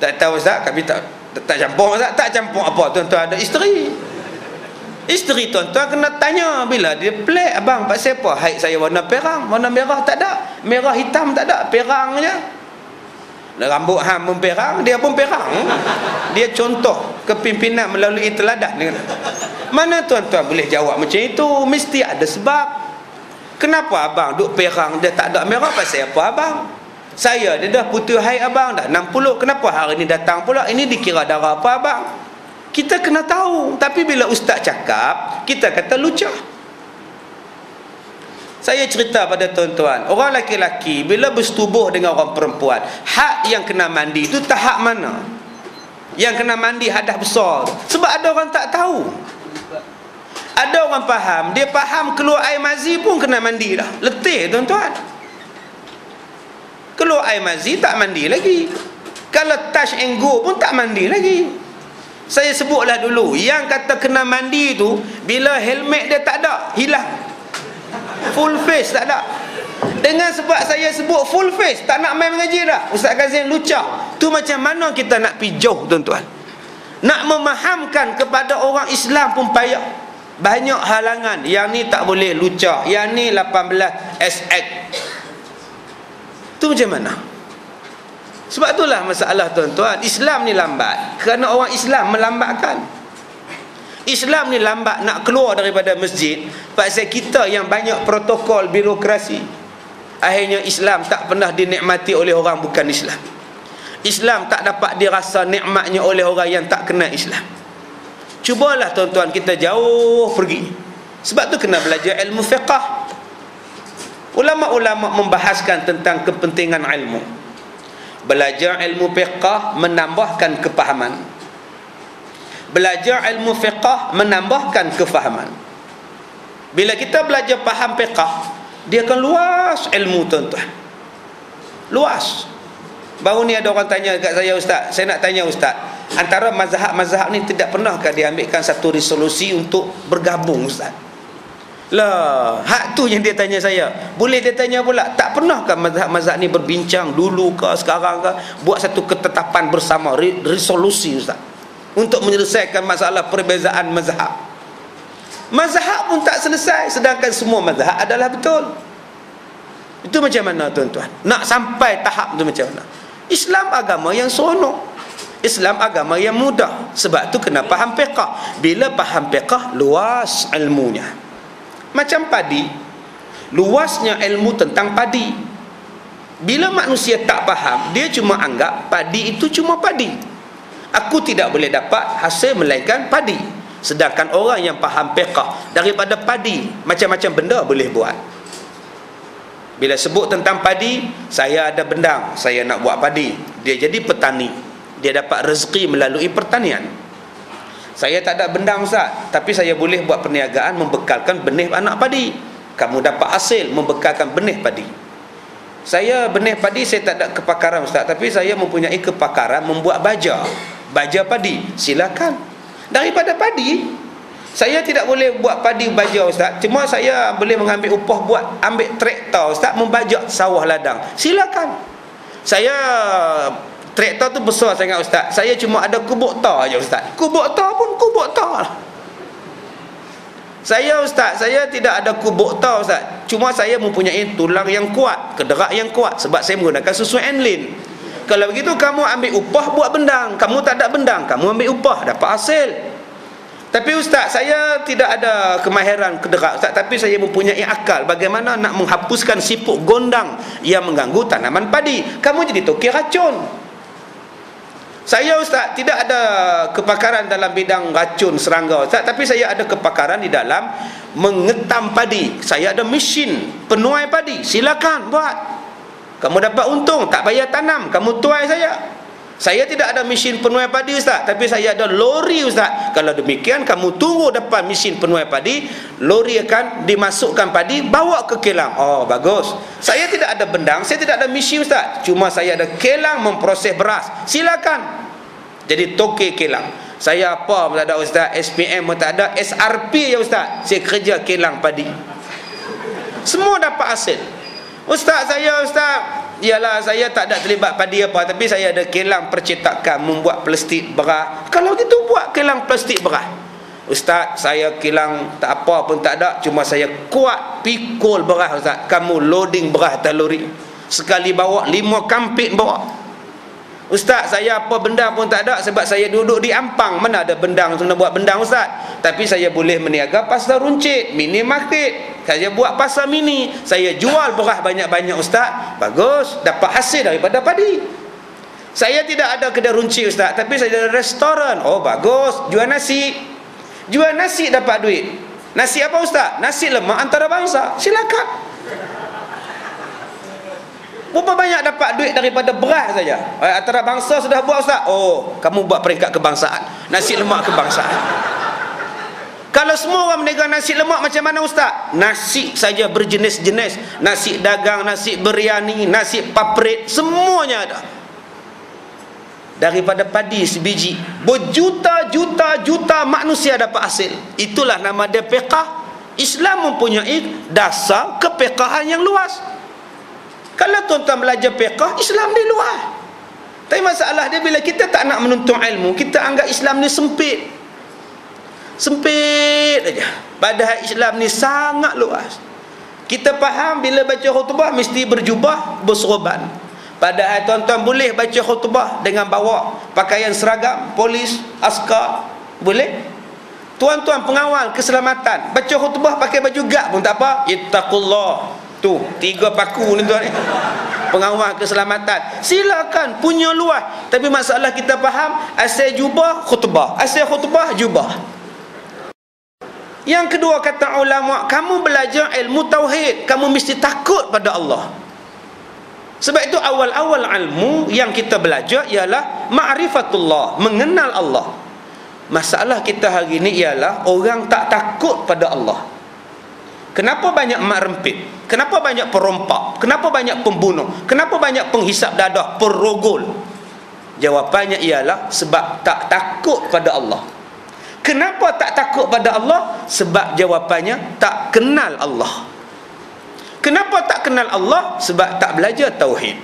Tak tahu ustaz, kami tak campur ustaz. Tak campur apa tuan-tuan, ada isteri. Isteri tuan-tuan kena tanya. Bila dia pelik, abang pasal apa? Haid saya warna perang, warna merah tak ada, merah hitam tak ada, perang je. Rambut hang pun perang, dia pun perang. Dia contoh kepimpinan melalui teladan. Mana tuan-tuan boleh jawab macam itu? Mesti ada sebab. Kenapa abang duk perang dia tak ada merah? Pasal apa abang? Saya dia dah putus haid abang dah 60. Kenapa hari ni datang pula? Ini dikira darah apa abang? Kita kena tahu. Tapi bila ustaz cakap, kita kata lucah. Saya cerita pada tuan-tuan, orang lelaki-lelaki bila bersetubuh dengan orang perempuan, hak yang kena mandi itu tahap mana? Yang kena mandi hadas besar. Sebab ada orang tak tahu. Ada orang faham, dia faham keluar air mazi pun kena mandi dah. Letih tuan-tuan. Keluar air mazi tak mandi lagi. Kalau touch and go pun tak mandi lagi. Saya sebutlah dulu, yang kata kena mandi tu bila helmet dia tak ada, hilang. Full face tak ada. Dengan sebab saya sebut full face, tak nak main mengaji dah. Ustaz Kazim lucah. Tu macam mana kita nak pergi jauh tuan-tuan? Nak memahamkan kepada orang Islam pun payah. Banyak halangan. Yang ni tak boleh lucah, yang ni 18 SX. Tu macam mana? Sebab itulah masalah tuan-tuan. Islam ni lambat kerana orang Islam melambatkan. Islam ni lambat nak keluar daripada masjid pasal kita yang banyak protokol birokrasi. Akhirnya Islam tak pernah dinikmati oleh orang bukan Islam. Islam tak dapat dirasa nikmatnya oleh orang yang tak kenal Islam. Cubalah tuan-tuan kita jauh pergi. Sebab tu kena belajar ilmu fiqah. Ulama-ulama membahaskan tentang kepentingan ilmu. Belajar ilmu fiqah menambahkan kepahaman. Belajar ilmu fiqah menambahkan kefahaman. Bila kita belajar faham fiqah, dia akan luas ilmu tuan-tuan. Luas. Baru ni ada orang tanya kat saya, ustaz, saya nak tanya ustaz, antara mazhab-mazhab ni tidak pernahkah diambilkan satu resolusi untuk bergabung ustaz? Lah, hak tu yang dia tanya saya. Boleh dia tanya pula, tak pernahkah mazhab-mazhab ni berbincang dulu ke sekarang ke buat satu ketetapan bersama, resolusi ustaz, untuk menyelesaikan masalah perbezaan mazhab? Mazhab pun tak selesai, sedangkan semua mazhab adalah betul. Itu macam mana tuan-tuan? Nak sampai tahap tu macam mana? Islam agama yang seronok, Islam agama yang mudah. Sebab tu kena faham fiqah. Bila faham fiqah, luas ilmunya. Macam padi, luasnya ilmu tentang padi. Bila manusia tak faham, dia cuma anggap padi itu cuma padi. Aku tidak boleh dapat hasil melainkan padi. Sedangkan orang yang faham fiqah, daripada padi macam-macam benda boleh buat. Bila sebut tentang padi, saya ada bendang, saya nak buat padi, dia jadi petani, dia dapat rezeki melalui pertanian. Saya tak ada bendang ustaz, tapi saya boleh buat perniagaan membekalkan benih anak padi. Kamu dapat hasil membekalkan benih padi. Saya benih padi saya tak ada kepakaran ustaz, tapi saya mempunyai kepakaran membuat baja padi. Silakan. Daripada padi, saya tidak boleh buat padi baja ustaz, cuma saya boleh mengambil upah buat ambil traktor ustaz membajak sawah ladang. Silakan. Saya traktor tu besar sangat ustaz. Saya cuma ada kubuk tar aja ustaz. Kubuk tar pun kubuk tar lah. Saya ustaz, saya tidak ada kubuk tar ustaz. Cuma saya mempunyai tulang yang kuat, kederak yang kuat sebab saya menggunakan susu enlin. Kalau begitu kamu ambil upah buat bendang. Kamu tak ada bendang, kamu ambil upah dapat hasil. Tapi ustaz, saya tidak ada kemahiran kederak ustaz, tapi saya mempunyai akal bagaimana nak menghapuskan siput gondang yang mengganggu tanaman padi. Kamu jadi tokek racun. Saya ustaz tidak ada kepakaran dalam bidang racun serangga ustaz, tapi saya ada kepakaran di dalam mengetam padi. Saya ada mesin penuai padi, silakan buat. Kamu dapat untung, tak payah tanam, kamu tuai saya. Saya tidak ada mesin penuai padi ustaz, tapi saya ada lori ustaz. Kalau demikian kamu tunggu depan mesin penuai padi, lori akan dimasukkan padi, bawa ke kilang. Oh bagus. Saya tidak ada bendang, saya tidak ada mesin ustaz, cuma saya ada kilang memproses beras. Silakan jadi tokek kilang. Saya apa pun tak ada ustaz, SPM pun tak ada, SRP ya ustaz. Saya kerja kilang padi, semua dapat hasil. Ustaz, saya ustaz, ialah saya tak ada terlibat padi apa, tapi saya ada kilang percetakan membuat plastik beras. Kalau gitu buat kilang plastik beras. Ustaz, saya kilang tak apa pun tak ada, cuma saya kuat pikul beras ustaz. Kamu loading beras atas lori, sekali bawa 5 kampit bawa. Ustaz, saya apa benda pun tak ada sebab saya duduk di Ampang. Mana ada bendang untuk nak buat bendang ustaz. Tapi saya boleh meniaga pasar runcit, mini market. Saya buat pasar mini, saya jual beras banyak-banyak ustaz. Bagus, dapat hasil daripada padi. Saya tidak ada kedai runcit ustaz, tapi saya ada restoran. Oh bagus, jual nasi. Jual nasi dapat duit. Nasi apa ustaz? Nasi lemak antarabangsa. Silakan. Berapa banyak dapat duit daripada beras saja? Antarabangsa sudah buat ustaz. Oh, kamu buat peringkat kebangsaan, nasi lemak kebangsaan. Kalau semua orang meniaga nasi lemak macam mana ustaz? Nasi saja berjenis-jenis, nasi dagang, nasi biryani, nasi paprit, semuanya ada. Daripada padi sebiji, berjuta-juta manusia dapat hasil. Itulah nama dia fiqh. Islam mempunyai dasar kefiqahan yang luas. Kalau tuan-tuan belajar fiqh, Islam di luas. Tapi masalah dia bila kita tak nak menuntut ilmu, kita anggap Islam ni sempit. Sempit aja. Padahal Islam ni sangat luas. Kita faham bila baca khutbah mesti berjubah, berserban. Padahal tuan-tuan boleh baca khutbah dengan bawa pakaian seragam, polis, askar, boleh. Tuan-tuan pengawal keselamatan baca khutbah pakai baju gak pun tak apa. Ittaqullah. Tu 3 paku ni tuan ni. Pengawal keselamatan. Silakan, punya luas. Tapi masalah kita faham asal jubah khutbah, asal khutbah jubah. Yang kedua kata ulama, kamu belajar ilmu tauhid, kamu mesti takut pada Allah. Sebab itu awal-awal ilmu yang kita belajar ialah ma'rifatullah, mengenal Allah. Masalah kita hari ini ialah orang tak takut pada Allah. Kenapa banyak mak rempit? Kenapa banyak perompak? Kenapa banyak pembunuh? Kenapa banyak penghisap dadah, perogol? Jawapannya ialah sebab tak takut pada Allah. Kenapa tak takut pada Allah? Sebab jawapannya tak kenal Allah. Kenapa tak kenal Allah? Sebab tak belajar tauhid.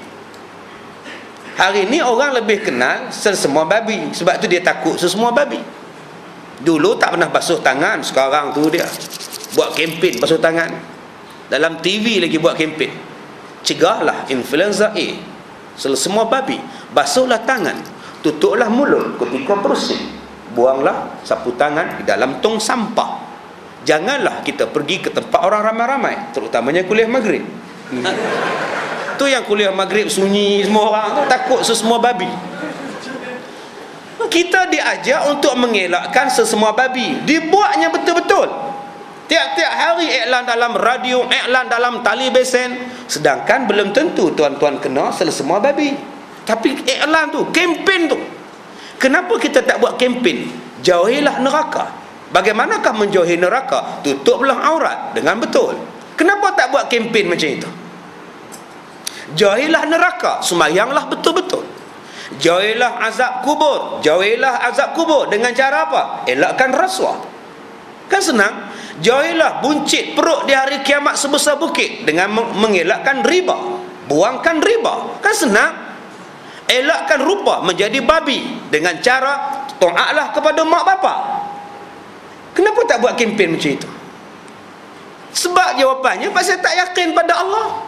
Hari ini orang lebih kenal sesemua babi, sebab tu dia takut sesemua babi. Dulu tak pernah basuh tangan, sekarang tu dia buat kempen basuh tangan. Dalam TV lagi buat kempen. Cegahlah influenza A. Semua babi, basuhlah tangan, tutuplah mulut ketika bersin, buanglah sapu tangan di dalam tong sampah. Janganlah kita pergi ke tempat orang ramai-ramai, terutamanya kuliah maghrib. Tu yang kuliah maghrib sunyi semua orang tu, takut sesemua babi. Kita diajar untuk mengelakkan sesemua babi, dibuatnya betul-betul. Tiap-tiap hari iklan dalam radio, iklan dalam tali besen. Sedangkan belum tentu tuan-tuan kena sesemua babi. Tapi iklan tu, kempen tu. Kenapa kita tak buat kempen? Jauhilah neraka. Bagaimanakah menjauhi neraka? Tutuplah aurat dengan betul. Kenapa tak buat kempen macam itu? Jauhilah neraka, sembahyanglah betul-betul. Jauhilah azab kubur. Jauhilah azab kubur dengan cara apa? Elakkan rasuah. Kan senang. Jauhilah buncit perut di hari kiamat sebesar bukit dengan mengelakkan riba. Buangkan riba. Kan senang. elakkan rupa menjadi babi dengan cara taatlah kepada mak bapak. Kenapa tak buat kempen macam itu? Sebab jawapannya pasal tak yakin pada Allah.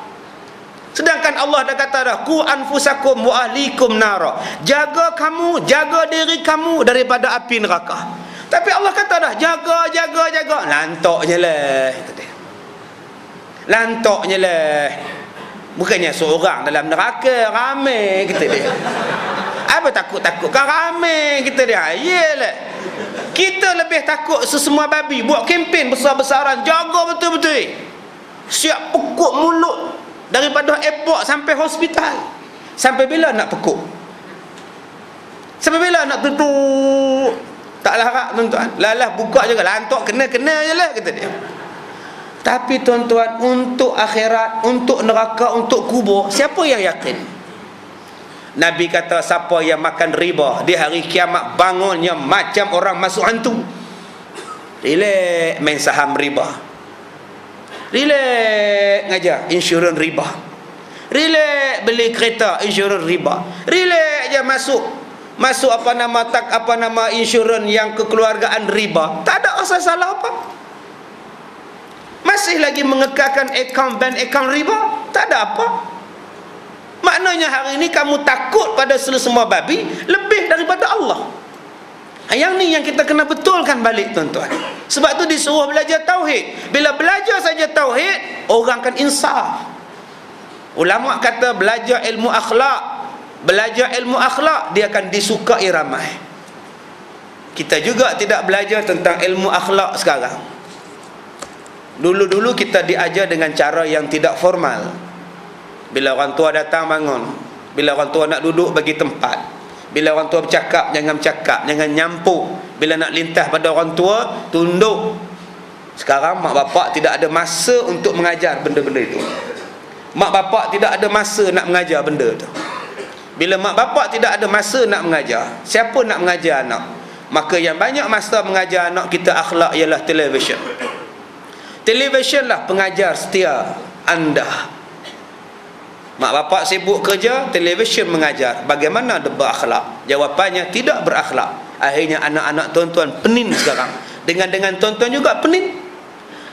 Sedangkan Allah dah kata dah, qu anfusakum wa ahlikum nara, jaga kamu, jaga diri kamu daripada api neraka. Tapi Allah kata dah, jaga. Lantoknya lah, lantoknya lah. Bukannya seorang dalam neraka ramai kita dia. Apa takut-takut kan ramai kita dia. Yelah, kita lebih takut sesemua babi. Buat kempen besar-besaran, jaga betul-betul, siap pekuk mulut daripada airport sampai hospital. Sampai bila nak pekuk? Sampai bila nak tutup? Tak larat tuan-tuan. Lalah buka juga, lantok kena-kena je lah kata dia. Tapi tuan-tuan, untuk akhirat, untuk neraka, untuk kubur, siapa yang yakin? Nabi kata, siapa yang makan riba di hari kiamat bangunnya macam orang masuk hantu. Relax main saham riba, relax ngajar insurans riba, relax beli kereta insurans riba, relax je masuk apa nama insurans yang kekeluargaan riba. Tak ada asal salah apa. Masih lagi mengekalkan bank akaun riba, tak ada apa. Maknanya hari ini kamu takut pada semua babi lebih daripada Allah. Yang ni yang kita kena betulkan balik tuan-tuan. Sebab tu disuruh belajar tauhid. Bila belajar saja tauhid, orang akan insaf. Ulama kata belajar ilmu akhlak, dia akan disukai ramai. Kita juga tidak belajar tentang ilmu akhlak sekarang. Dulu-dulu kita diajar dengan cara yang tidak formal. Bila orang tua datang bangun, bila orang tua nak duduk bagi tempat, bila orang tua bercakap jangan bercakap, jangan nyampuk, bila nak lintas pada orang tua tunduk. Sekarang mak bapak tidak ada masa untuk mengajar benda-benda itu. Mak bapak tidak ada masa nak mengajar benda itu. Bila mak bapak tidak ada masa nak mengajar, siapa nak mengajar anak? Maka yang banyak masa mengajar anak kita akhlak ialah televisyen. Televisyen lah pengajar setia anda. Mak bapak sibuk kerja, televisyen mengajar bagaimana dia berakhlak. Jawapannya tidak berakhlak. Akhirnya anak-anak tuan-tuan penin sekarang. Dengan tuan-tuan juga penin.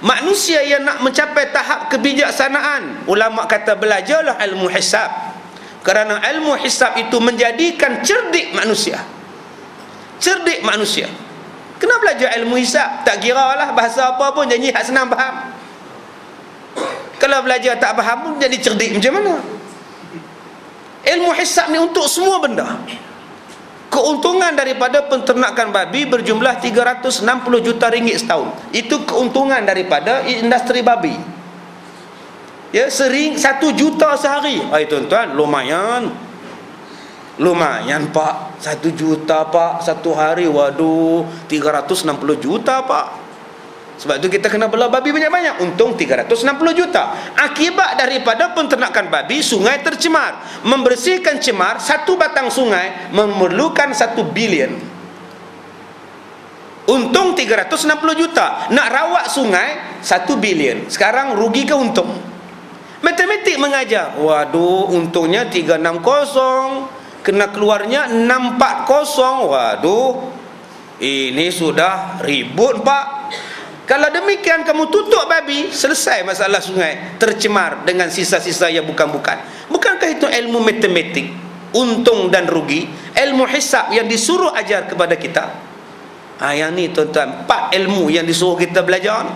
Manusia yang nak mencapai tahap kebijaksanaan, ulama kata belajarlah ilmu hisab. Kerana ilmu hisab itu menjadikan cerdik manusia. Cerdik manusia. Kena belajar ilmu hisab. Tak kira lah bahasa apa pun, janji hak senang faham. Kalau belajar tak faham pun jadi cerdik macam mana? Ilmu hisab ni untuk semua benda. Keuntungan daripada penternakan babi berjumlah 360 juta ringgit setahun. Itu keuntungan daripada industri babi. Ya, 1 juta sehari. Hai tuan-tuan, lumayan. Lumayan pak, 1 juta pak satu hari. Waduh, 360 juta pak. Sebab tu kita kena bela babi banyak-banyak. Untung 360 juta. Akibat daripada penternakan babi, sungai tercemar. Membersihkan cemar, satu batang sungai memerlukan 1 bilion. Untung 360 juta. Nak rawat sungai 1 bilion. Sekarang rugi ke untung? Matematik mengajar. Waduh, untungnya 360, kena keluarnya 640. Waduh, ini sudah ribut pak. Kalau demikian kamu tutup babi, selesai masalah sungai tercemar dengan sisa-sisa yang bukan-bukan. Bukankah itu ilmu matematik, untung dan rugi, ilmu hisab yang disuruh ajar kepada kita? Yang ni tuan-tuan, 4 ilmu yang disuruh kita belajar,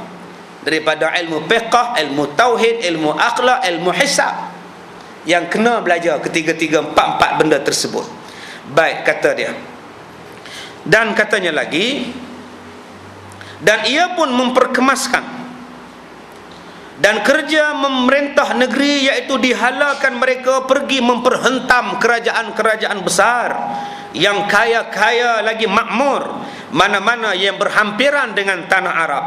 daripada ilmu fiqh, ilmu tauhid, ilmu akhlak, ilmu hisab, yang kena belajar ketiga-tiga 4 benda tersebut. Baik, kata dia. Dan katanya lagi, dan ia pun memperkemaskan dan kerja memerintah negeri, iaitu dihalalkan mereka pergi memperhentam kerajaan-kerajaan besar yang kaya-kaya lagi makmur, mana-mana yang berhampiran dengan tanah Arab.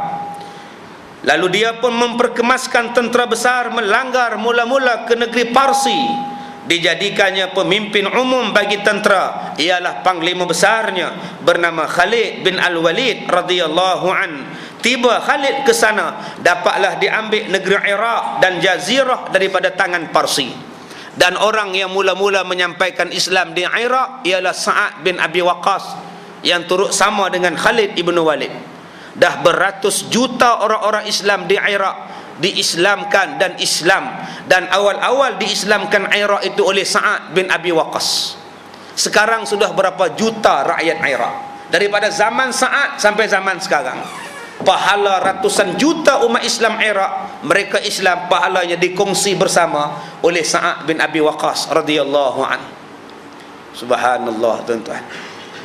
Lalu dia pun memperkemaskan tentera besar melanggar mula-mula ke negeri Parsi, dijadikannya pemimpin umum bagi tentera, ialah panglima besarnya bernama Khalid bin Al-Walid radhiyallahu an. Tiba Khalid ke sana, dapatlah diambil negeri Iraq dan Jazirah daripada tangan Parsi. Dan orang yang mula-mula menyampaikan Islam di Iraq ialah Sa'ad bin Abi Waqqas, yang turut sama dengan Khalid ibn Walid. Dah beratus juta orang-orang Islam di Iraq diislamkan dan Islam, dan awal-awal diislamkan Iraq itu oleh Sa'ad bin Abi Waqqas. Sekarang sudah berapa juta rakyat Iraq, daripada zaman Sa'ad sampai zaman sekarang. Pahala ratusan juta umat Islam Iraq, mereka Islam, pahalanya dikongsi bersama oleh Sa'ad bin Abi Waqqas radhiyallahu an. Subhanallah tuan-tuan.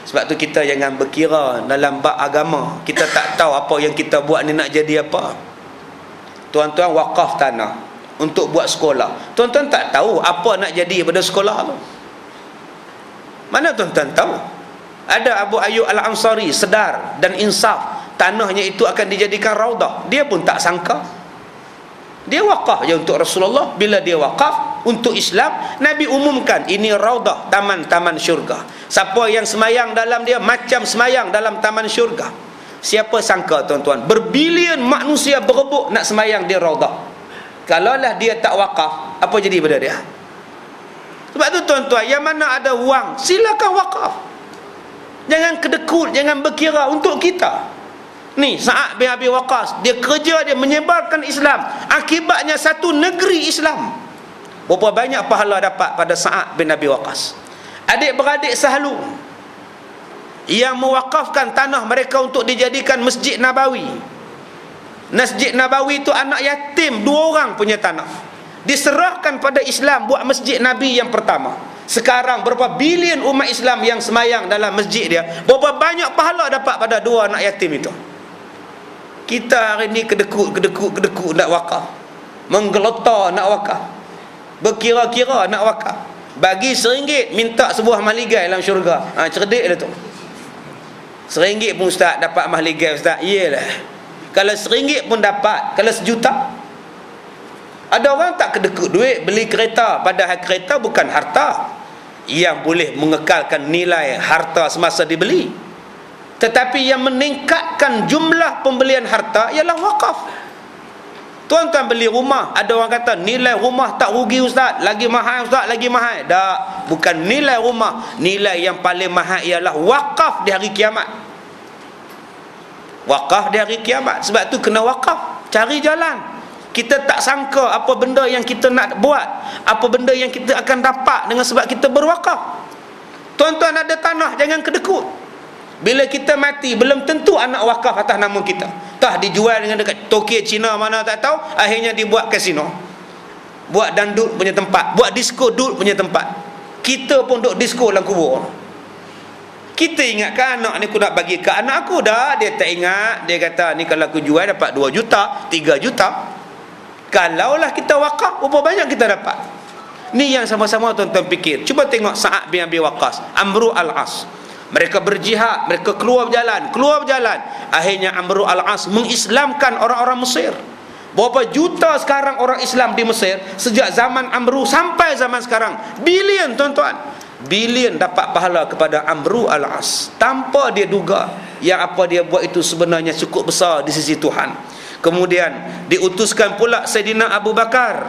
Sebab tu kita jangan berkira dalam bab agama kita tak tahu apa yang kita buat ni nak jadi apa. Tuan-tuan wakaf tanah untuk buat sekolah, tuan-tuan tak tahu apa nak jadi pada sekolah tu. Mana tuan-tuan tahu? Ada Abu Ayyub Al-Ansari sedar dan insaf tanahnya itu akan dijadikan raudah, dia pun tak sangka. Dia wakaf je untuk Rasulullah. Bila dia wakaf untuk Islam, Nabi umumkan ini raudah, taman-taman syurga. Siapa yang semayang dalam dia macam semayang dalam taman syurga. Siapa sangka tuan-tuan, berbilion manusia berebut nak semayang di raudah. Kalaulah dia tak wakaf, apa jadi pada dia? Sebab tu tuan-tuan, yang mana ada wang, silakan wakaf. Jangan kedekut, jangan berkira untuk kita. Ni Sa'ad bin Abi Waqqas, dia kerja, dia menyebarkan Islam, akibatnya satu negeri Islam. Berapa banyak pahala dapat pada Sa'ad bin Abi Waqqas. Adik-beradik Sahlu yang mewakafkan tanah mereka untuk dijadikan Masjid Nabawi. Masjid Nabawi itu anak yatim 2 orang punya tanah, diserahkan pada Islam buat Masjid Nabi yang pertama. Sekarang berapa bilion umat Islam yang semayang dalam masjid dia, berapa banyak pahala dapat pada 2 anak yatim itu. Kita hari ni kedekut nak wakaf, menggelotar nak wakaf, berkira-kira nak wakaf. Bagi RM1 minta sebuah mahligai dalam syurga. Cerdik lah tu. RM1 pun ustaz dapat mahligai ustaz. Iyalah, kalau RM1 pun dapat, kalau sejuta. Ada orang tak kedekut duit beli kereta, padahal kereta bukan harta yang boleh mengekalkan nilai harta semasa dibeli. Tetapi yang meningkatkan jumlah pembelian harta ialah wakaf. Tuan-tuan beli rumah, ada orang kata nilai rumah tak rugi ustaz, lagi mahal ustaz, lagi mahal. Tak, bukan nilai rumah, nilai yang paling mahal ialah wakaf di hari kiamat. Wakaf di hari kiamat. Sebab tu kena wakaf, cari jalan. Kita tak sangka apa benda yang kita nak buat, apa benda yang kita akan dapat dengan sebab kita berwakaf. Tuan-tuan ada tanah, jangan kedekut. Bila kita mati, belum tentu anak wakaf atas nama kita. Tah dijual dengan dekat Tokyo, Cina, mana tak tahu. Akhirnya dibuat kasino, buat dandut punya tempat, buat disco dut punya tempat. Kita pun duk disco dalam kubur. Kita ingatkan anak ni aku nak bagi ke anak aku. Dah, dia tak ingat. Dia kata ni kalau aku jual dapat 2 juta, 3 juta. Kalaulah kita wakaf, berapa banyak kita dapat? Ni yang sama-sama tuan-tuan fikir. Cuba tengok Sa'ad bin Abi Waqqas, Amru al-As. Mereka berjihad, mereka keluar berjalan. Akhirnya Amru al-As mengislamkan orang-orang Mesir. Berapa juta sekarang orang Islam di Mesir sejak zaman Amru sampai zaman sekarang? Bilion tuan-tuan. Bilion dapat pahala kepada Amru al-As, tanpa dia duga yang apa dia buat itu sebenarnya cukup besar di sisi Tuhan. Kemudian diutuskan pula Saidina Abu Bakar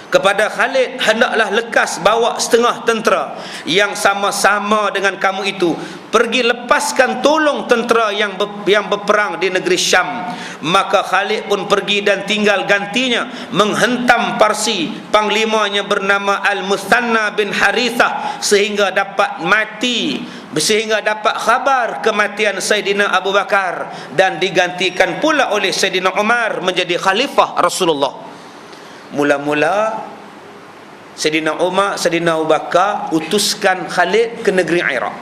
kepada Khalid, hendaklah lekas bawa setengah tentera yang sama-sama dengan kamu itu, pergi lepaskan tolong tentera yang berperang di negeri Syam. Maka Khalid pun pergi dan tinggal gantinya menghentam Parsi, panglimanya bernama Al-Muthanna bin Harithah, sehingga dapat khabar kematian Saidina Abu Bakar, dan digantikan pula oleh Saidina Umar menjadi khalifah Rasulullah. Mula-mula Saidina Umar, Saidina Abu Bakar utuskan Khalid ke negeri Iraq.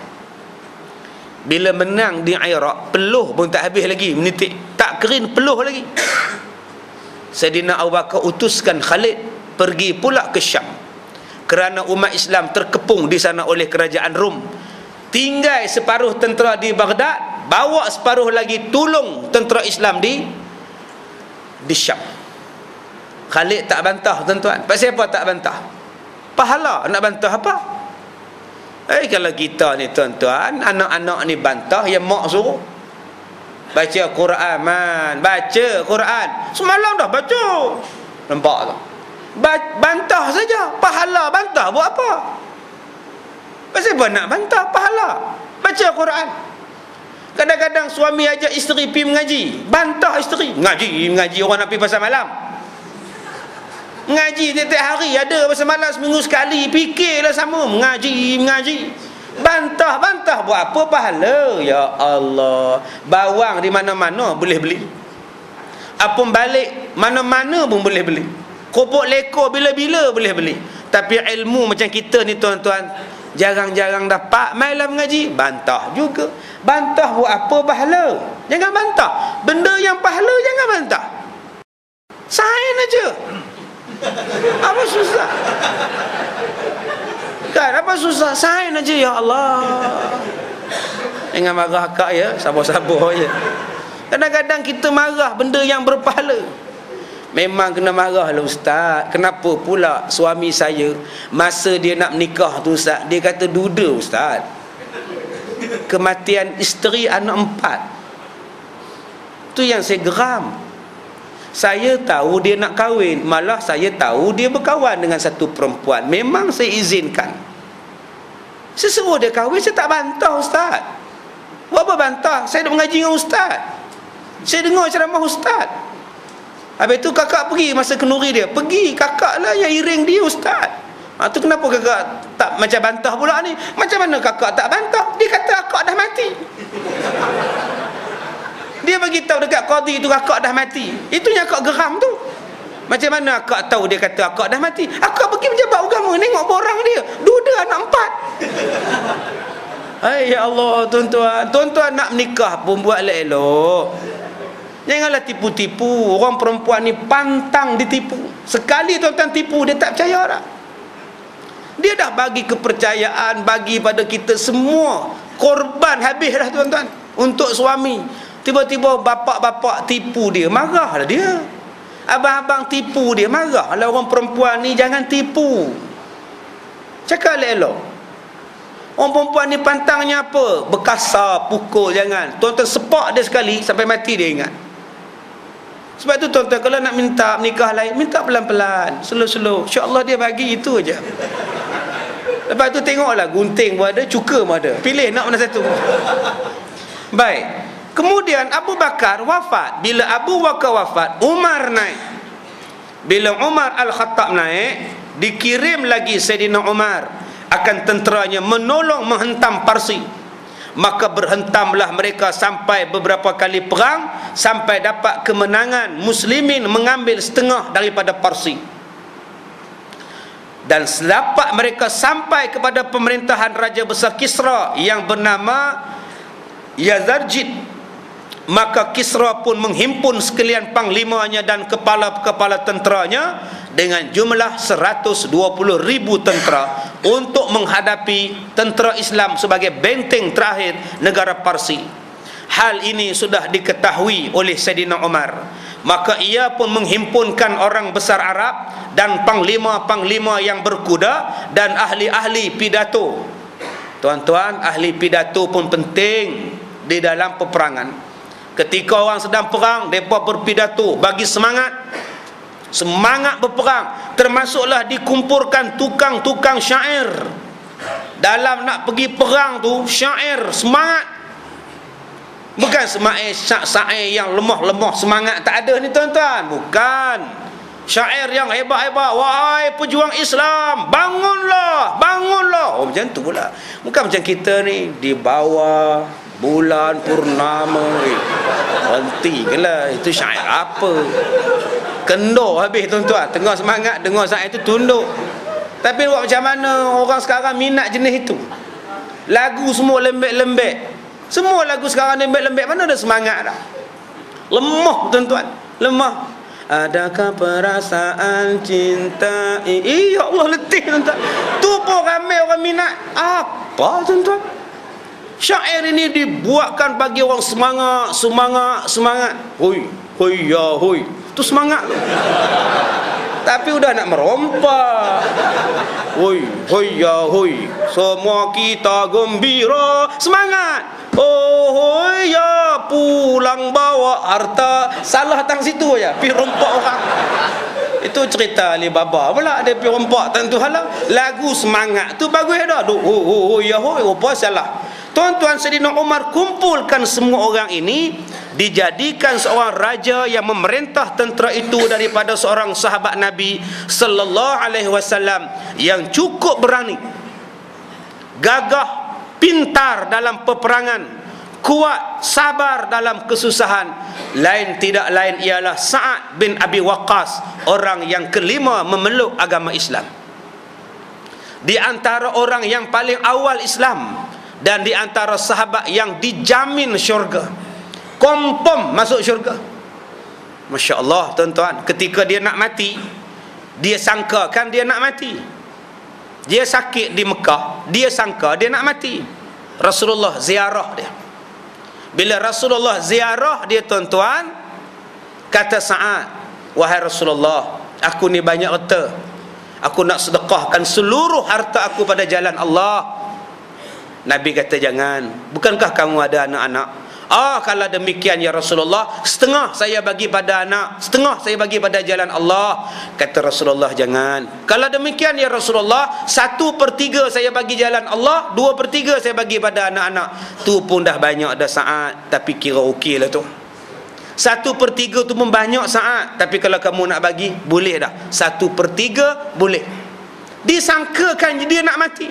Bila menang di Iraq, peluh pun tak habis lagi menitik, tak kerin peluh lagi. Saidina Abu Bakar utuskan Khalid pergi pula ke Syam, kerana umat Islam terkepung di sana oleh kerajaan Rom. Tinggal separuh tentera di Baghdad, bawa separuh lagi tolong tentera Islam di Syam. Khalid tak bantah tuan-tuan. Pasal apa tak bantah? Pahala nak bantah apa? Kalau kita ni tuan-tuan, anak-anak ni bantah yang mak suruh. Baca Quran man, baca Quran. Semalam dah baca. Nampak tak? Bantah saja. Pahala bantah buat apa? Pasal apa nak bantah pahala? Baca Quran. Kadang-kadang suami ajak isteri pergi mengaji, bantah isteri. Mengaji orang nak pergi pasal malam. Mengaji tiap-tiap hari, ada pasal malam seminggu sekali. Fikirlah sama, mengaji. Bantah buat apa pahala? Ya Allah. Bawang di mana-mana boleh beli. Apun balik mana-mana pun boleh beli. Kopok lekor bila-bila boleh beli. Tapi ilmu macam kita ni tuan-tuan, jarang-jarang dapat. Malam mengaji, bantah juga. Bantah buat apa pahala? Jangan bantah. Benda yang pahala jangan bantah. Sain aja. Apa susah? Kan apa susah? Sain aja, ya Allah. Jangan marah akak ya, sabar-sabar je. Kadang-kadang kita marah benda yang berpahala. Memang kena marah lah ustaz. Kenapa pula suami saya masa dia nak menikah tu ustaz, dia kata duda ustaz. Kematian isteri anak 4. Tu yang saya geram. Saya tahu dia nak kahwin, malah saya tahu dia berkawan dengan satu perempuan. Memang saya izinkan. Saya suruh dia kahwin, saya tak bantah ustaz. Buat apa bantah? Saya dah mengaji dengan ustaz. Saya dengar ceramah ustaz. Habis tu kakak pergi masa kenduri dia. Pergi, kakak lah yang iring dia ustaz. Tu kenapa kakak tak macam bantah pula ni? Macam mana kakak tak bantah? Dia kata akak dah mati. Dia bagi tahu dekat qadi tu akak dah mati. Itu yang akak geram tu. Macam mana akak tahu dia kata akak dah mati? Akak pergi pejabat agama, tengok borang dia, duda anak 4. Hai ya Allah tuan-tuan. Tuan-tuan nak menikah pun buat elok-elok. Janganlah tipu-tipu. Orang perempuan ni pantang ditipu. Sekali tuan-tuan tipu, dia tak percaya dah. Dia dah bagi kepercayaan, bagi pada kita semua. Korban habis dah tuan-tuan untuk suami. Tiba-tiba bapak-bapak tipu dia, marahlah dia. Abang-abang tipu dia, marahlah. Orang perempuan ni jangan tipu. Cakap elok-elok. Orang perempuan ni pantangnya apa? Berkasar, pukul, jangan. Tuan-tuan sepak dia sekali sampai mati dia ingat. Sebab tu tuan-tuan kalau nak minta menikah lain, minta pelan-pelan, slow-slow. InsyaAllah dia bagi itu aja. Lepas tu tengoklah, gunting pun ada, cuka pun ada. Pilih nak mana satu. Baik. Kemudian Abu Bakar wafat. Bila Abu Bakar wafat, Umar naik. Bila Umar Al-Khattab naik, dikirim lagi Sayyidina Umar akan tenteranya menolong menghentam Parsi. Maka berhentamlah mereka sampai beberapa kali perang, sampai dapat kemenangan muslimin mengambil setengah daripada Parsi. Dan dapat mereka sampai kepada pemerintahan Raja Besar Kisra yang bernama Yazarjid. Maka Kisra pun menghimpun sekalian panglimanya dan kepala-kepala tenteranya dengan jumlah 120,000 tentera untuk menghadapi tentera Islam sebagai benteng terakhir negara Parsi. Hal ini sudah diketahui oleh Sayyidina Umar. Maka ia pun menghimpunkan orang besar Arab dan panglima-panglima yang berkuda dan ahli-ahli pidato. Tuan-tuan, ahli pidato pun penting di dalam peperangan. Ketika orang sedang perang, mereka berpidato bagi semangat berperang. Termasuklah dikumpulkan tukang-tukang syair. Dalam nak pergi perang tu, syair semangat. Bukan syair yang lemah-lemah semangat tak ada ni tuan-tuan. Bukan. Syair yang hebat-hebat. Wahai pejuang Islam, bangunlah, bangunlah. Oh macam tu pula. Bukan macam kita ni di bawah bulan purnama. Hentilah, itu syair apa? Kendor habis tuan-tuan. Tengah semangat dengar syair itu tunduk. Tapi buat macam mana orang sekarang minat jenis itu? Lagu semua lembek-lembek. Semua lagu sekarang lembek-lembek, mana ada semangat dah? Lemah tuan-tuan, lemah. Adakah perasaan cinta? Ya Allah, letih tuan-tuan. Tu pun ramai orang minat. Apa tuan-tuan? Syair ini dibuatkan bagi orang semangat, semangat. Hoi, hoi ya hoi. Tu semangat tu. Tapi udah nak merompak. Hoi, hoi ya hoi. Semua kita gembira, semangat. Oh hoi ya, pulang bawa harta. Salah tang situ aja, pi rompak orang. Itu cerita Alibaba pula, dia pergi rompak tentu halah. Lagu semangat tu bagus dah. Ya rupa salah. Tuan-tuan, Saidina Umar kumpulkan semua orang ini, dijadikan seorang raja yang memerintah tentera itu daripada seorang sahabat Nabi sallallahu alaihi wasallam yang cukup berani, gagah, pintar dalam peperangan, kuat, sabar dalam kesusahan. Tidak lain ialah Sa'ad bin Abi Waqqas, orang yang kelima memeluk agama Islam. Di antara orang yang paling awal Islam, dan di antara sahabat yang dijamin syurga, confirm masuk syurga. Masya Allah tuan-tuan, ketika dia nak mati, dia sangkakan dia nak mati. Dia sakit di Mekah, dia sangka dia nak mati. Rasulullah ziarah dia. Bila Rasulullah ziarah dia tuan-tuan, kata Sa'ad, wahai Rasulullah, aku ni banyak harta, aku nak sedekahkan seluruh harta aku pada jalan Allah. Nabi kata jangan. Bukankah kamu ada anak-anak? Kalau demikian ya Rasulullah, setengah saya bagi pada anak, setengah saya bagi pada jalan Allah. Kata Rasulullah jangan. Kalau demikian ya Rasulullah, 1/3 saya bagi jalan Allah, 2/3 saya bagi pada anak-anak. Tu pun dah banyak dah Sa'ad, tapi kira okey lah tu. 1/3 tu pun banyak Sa'ad, tapi kalau kamu nak bagi, boleh dah. 1/3 boleh. Disangkakan dia nak mati.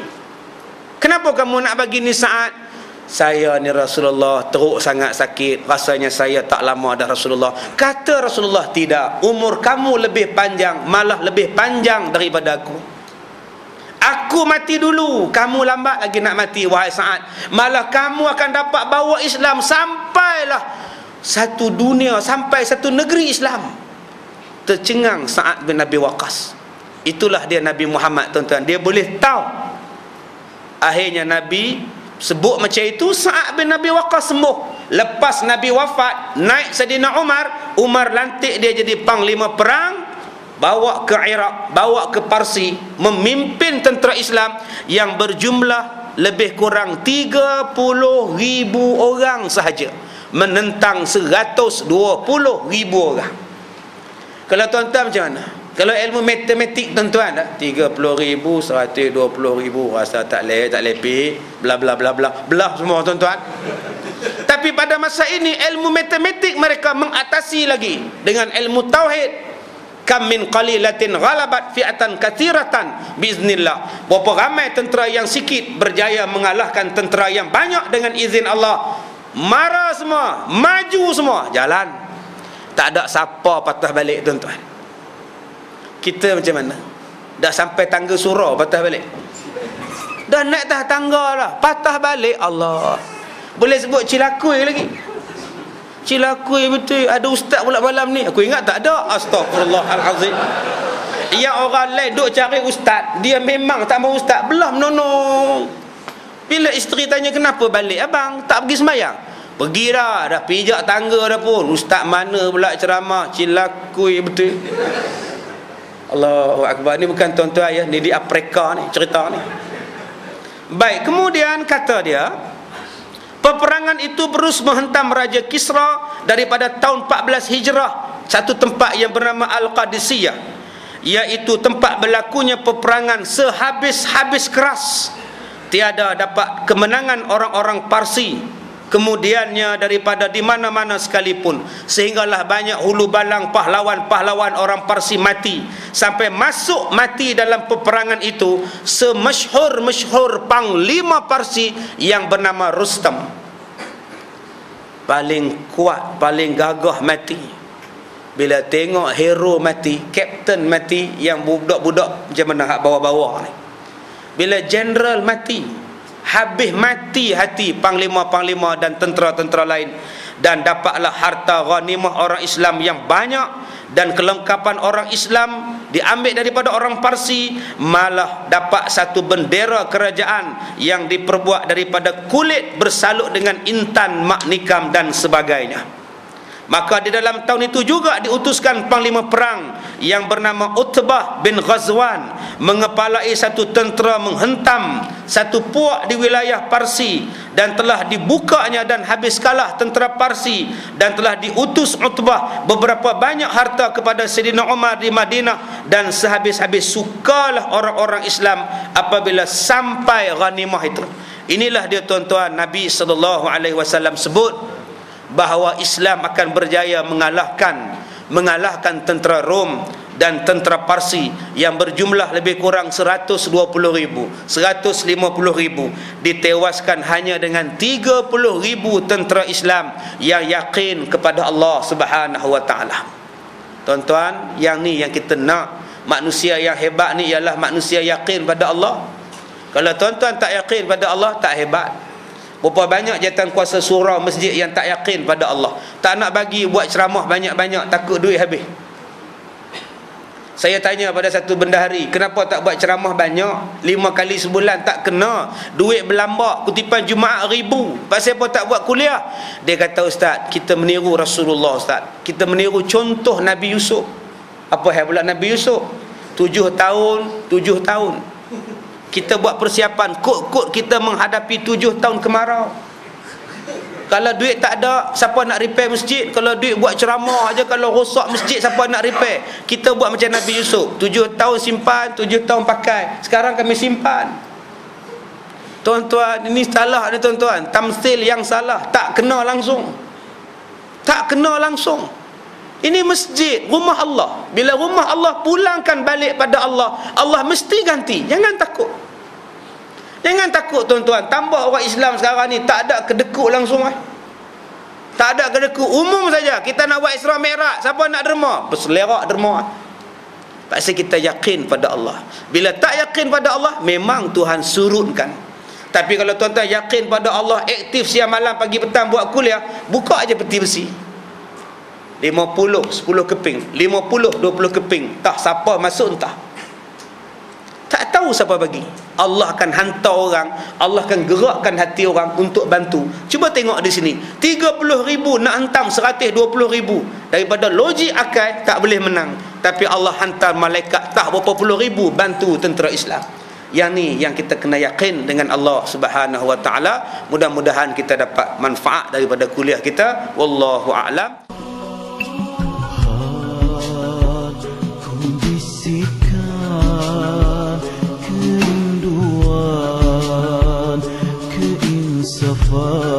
Kenapa kamu nak bagi ni Sa'ad? Saya ni Rasulullah teruk sangat sakit, rasanya saya tak lama dah Rasulullah. Kata Rasulullah, tidak, umur kamu lebih panjang, malah lebih panjang daripada aku. Aku mati dulu, kamu lambat lagi nak mati wahai Sa'ad. Malah kamu akan dapat bawa Islam sampailah satu dunia, sampai satu negeri Islam. Tercengang Sa'ad bin Abi Waqqas. Itulah dia Nabi Muhammad tuan-tuan, dia boleh tahu. Akhirnya Nabi sebut macam itu, Sa'ad bin Abi Waqqas sembuh. Lepas Nabi wafat, naik Saidina Umar, Umar lantik dia jadi panglima perang, bawa ke Iraq, bawa ke Parsi, memimpin tentera Islam yang berjumlah lebih kurang 30,000 orang sahaja, menentang 120,000 orang. Kalau tuan-tuan macam mana? Kalau ilmu matematik tuan-tuan, 30,000, 120,000, rasa tak lepek, bla bla bla bla, belah semua tuan-tuan. Tapi pada masa ini ilmu matematik mereka mengatasi lagi dengan ilmu tauhid. Kam min qalilatin ghalabat fi'atan katsiratan biiznillah. Berapa ramai tentera yang sikit berjaya mengalahkan tentera yang banyak dengan izin Allah. Marah semua, maju semua, jalan. Tak ada siapa patah balik tuan-tuan. Kita macam mana? Dah sampai tangga surau patah balik. Dah naik atas tangga lah, patah balik. Allah. Boleh sebut Cilakui lagi. Cilakui betul. Ada ustaz pula malam ni. Aku ingat tak ada. Astaghfirullahalazim. Yang orang lain duk cari ustaz, dia memang tak mau ustaz, belah menonong. Bila isteri tanya kenapa balik abang, tak pergi sembahyang. Pergi dah pijak tangga dah pun. Ustaz mana pula ceramah? Cilakui betul. Allahu Akbar. Ni bukan tuan-tuan ya, ni di Afrika ni cerita ni. Baik, kemudian kata dia, peperangan itu terus menghentam Raja Kisra daripada tahun 14 Hijrah, satu tempat yang bernama Al-Qadisiyah, iaitu tempat berlakunya peperangan sehabis-habis keras. Tiada dapat kemenangan orang-orang Parsi kemudiannya daripada di mana-mana sekalipun, sehinggalah banyak hulu balang pahlawan-pahlawan orang Parsi mati, sampai masuk mati dalam peperangan itu semasyhur-masyhur panglima Parsi yang bernama Rustam. Paling kuat, paling gagah mati. Bila tengok hero mati, kapten mati, yang budak-budak macam mana hak bawah-bawah ni, bila general mati, habis mati hati panglima-panglima dan tentera-tentera lain. Dan dapatlah harta ghanimah orang Islam yang banyak, dan kelengkapan orang Islam diambil daripada orang Parsi. Malah dapat satu bendera kerajaan yang diperbuat daripada kulit bersalut dengan intan, mak nikam dan sebagainya. Maka di dalam tahun itu juga diutuskan panglima perang yang bernama Utbah bin Ghazwan mengepalai satu tentera menghentam satu puak di wilayah Parsi, dan telah dibukanya dan habis kalah tentera Parsi, dan telah diutus Utbah beberapa banyak harta kepada Sayyidina Umar di Madinah, dan sehabis-habis sukalah orang-orang Islam apabila sampai ghanimah itu. Inilah dia tuan-tuan, Nabi SAW sebut bahawa Islam akan berjaya mengalahkan tentera Rom dan tentera Parsi yang berjumlah lebih kurang 120,000, 150,000, ditewaskan hanya dengan 30,000 tentera Islam yang yakin kepada Allah Subhanahu wa taala. Tuan-tuan, yang ni yang kita nak. Manusia yang hebat ni ialah manusia yakin pada Allah. Kalau tuan-tuan tak yakin pada Allah, tak hebat. Berapa banyak jawatan kuasa surau masjid yang tak yakin pada Allah, tak nak bagi buat ceramah banyak-banyak, takut duit habis. Saya tanya pada satu bendahari, kenapa tak buat ceramah banyak, 5 kali sebulan tak kena, duit berlambak, kutipan Jumaat 1,000, pasal apa tak buat kuliah? Dia kata, Ustaz, kita meniru Rasulullah, Ustaz, kita meniru contoh Nabi Yusuf. Apa hal pula Nabi Yusuf? 7 tahun kita buat persiapan, kod-kod kita menghadapi 7 tahun kemarau. Kalau duit tak ada, siapa nak repair masjid? Kalau duit buat ceramah aja, kalau rosak masjid, siapa nak repair? Kita buat macam Nabi Yusuf, 7 tahun simpan, 7 tahun pakai. Sekarang kami simpan. Tuan-tuan, ini salah ni tuan-tuan, tamsil yang salah, tak kena langsung. Tak kena langsung. Ini masjid, rumah Allah. Bila rumah Allah, pulangkan balik pada Allah, Allah mesti ganti. Jangan takut. Jangan takut tuan-tuan. Tambah orang Islam sekarang ni tak ada kedekut langsung. Tak ada kedekut, umum saja. Kita nak buat Isra Mi'raj, siapa nak derma? Berselerak derma. Pasal kita yakin pada Allah. Bila tak yakin pada Allah, memang Tuhan surutkan. Tapi kalau tuan-tuan yakin pada Allah, aktif siang malam pagi petang buat kuliah, buka aja peti besi. 50, 10 keping, 50, 20 keping, tak siapa masuk entah. Tak tahu siapa bagi. Allah akan hantar orang, Allah akan gerakkan hati orang untuk bantu. Cuba tengok di sini, 30,000 nak hantam 120,000. Daripada logik akal tak boleh menang. Tapi Allah hantar malaikat tak berapa puluh ribu bantu tentera Islam. Yang ni yang kita kena yakin dengan Allah Subhanahu wa taala. Mudah-mudahan kita dapat manfaat daripada kuliah kita. Wallahu a'lam. Kerinduan, keinsafan.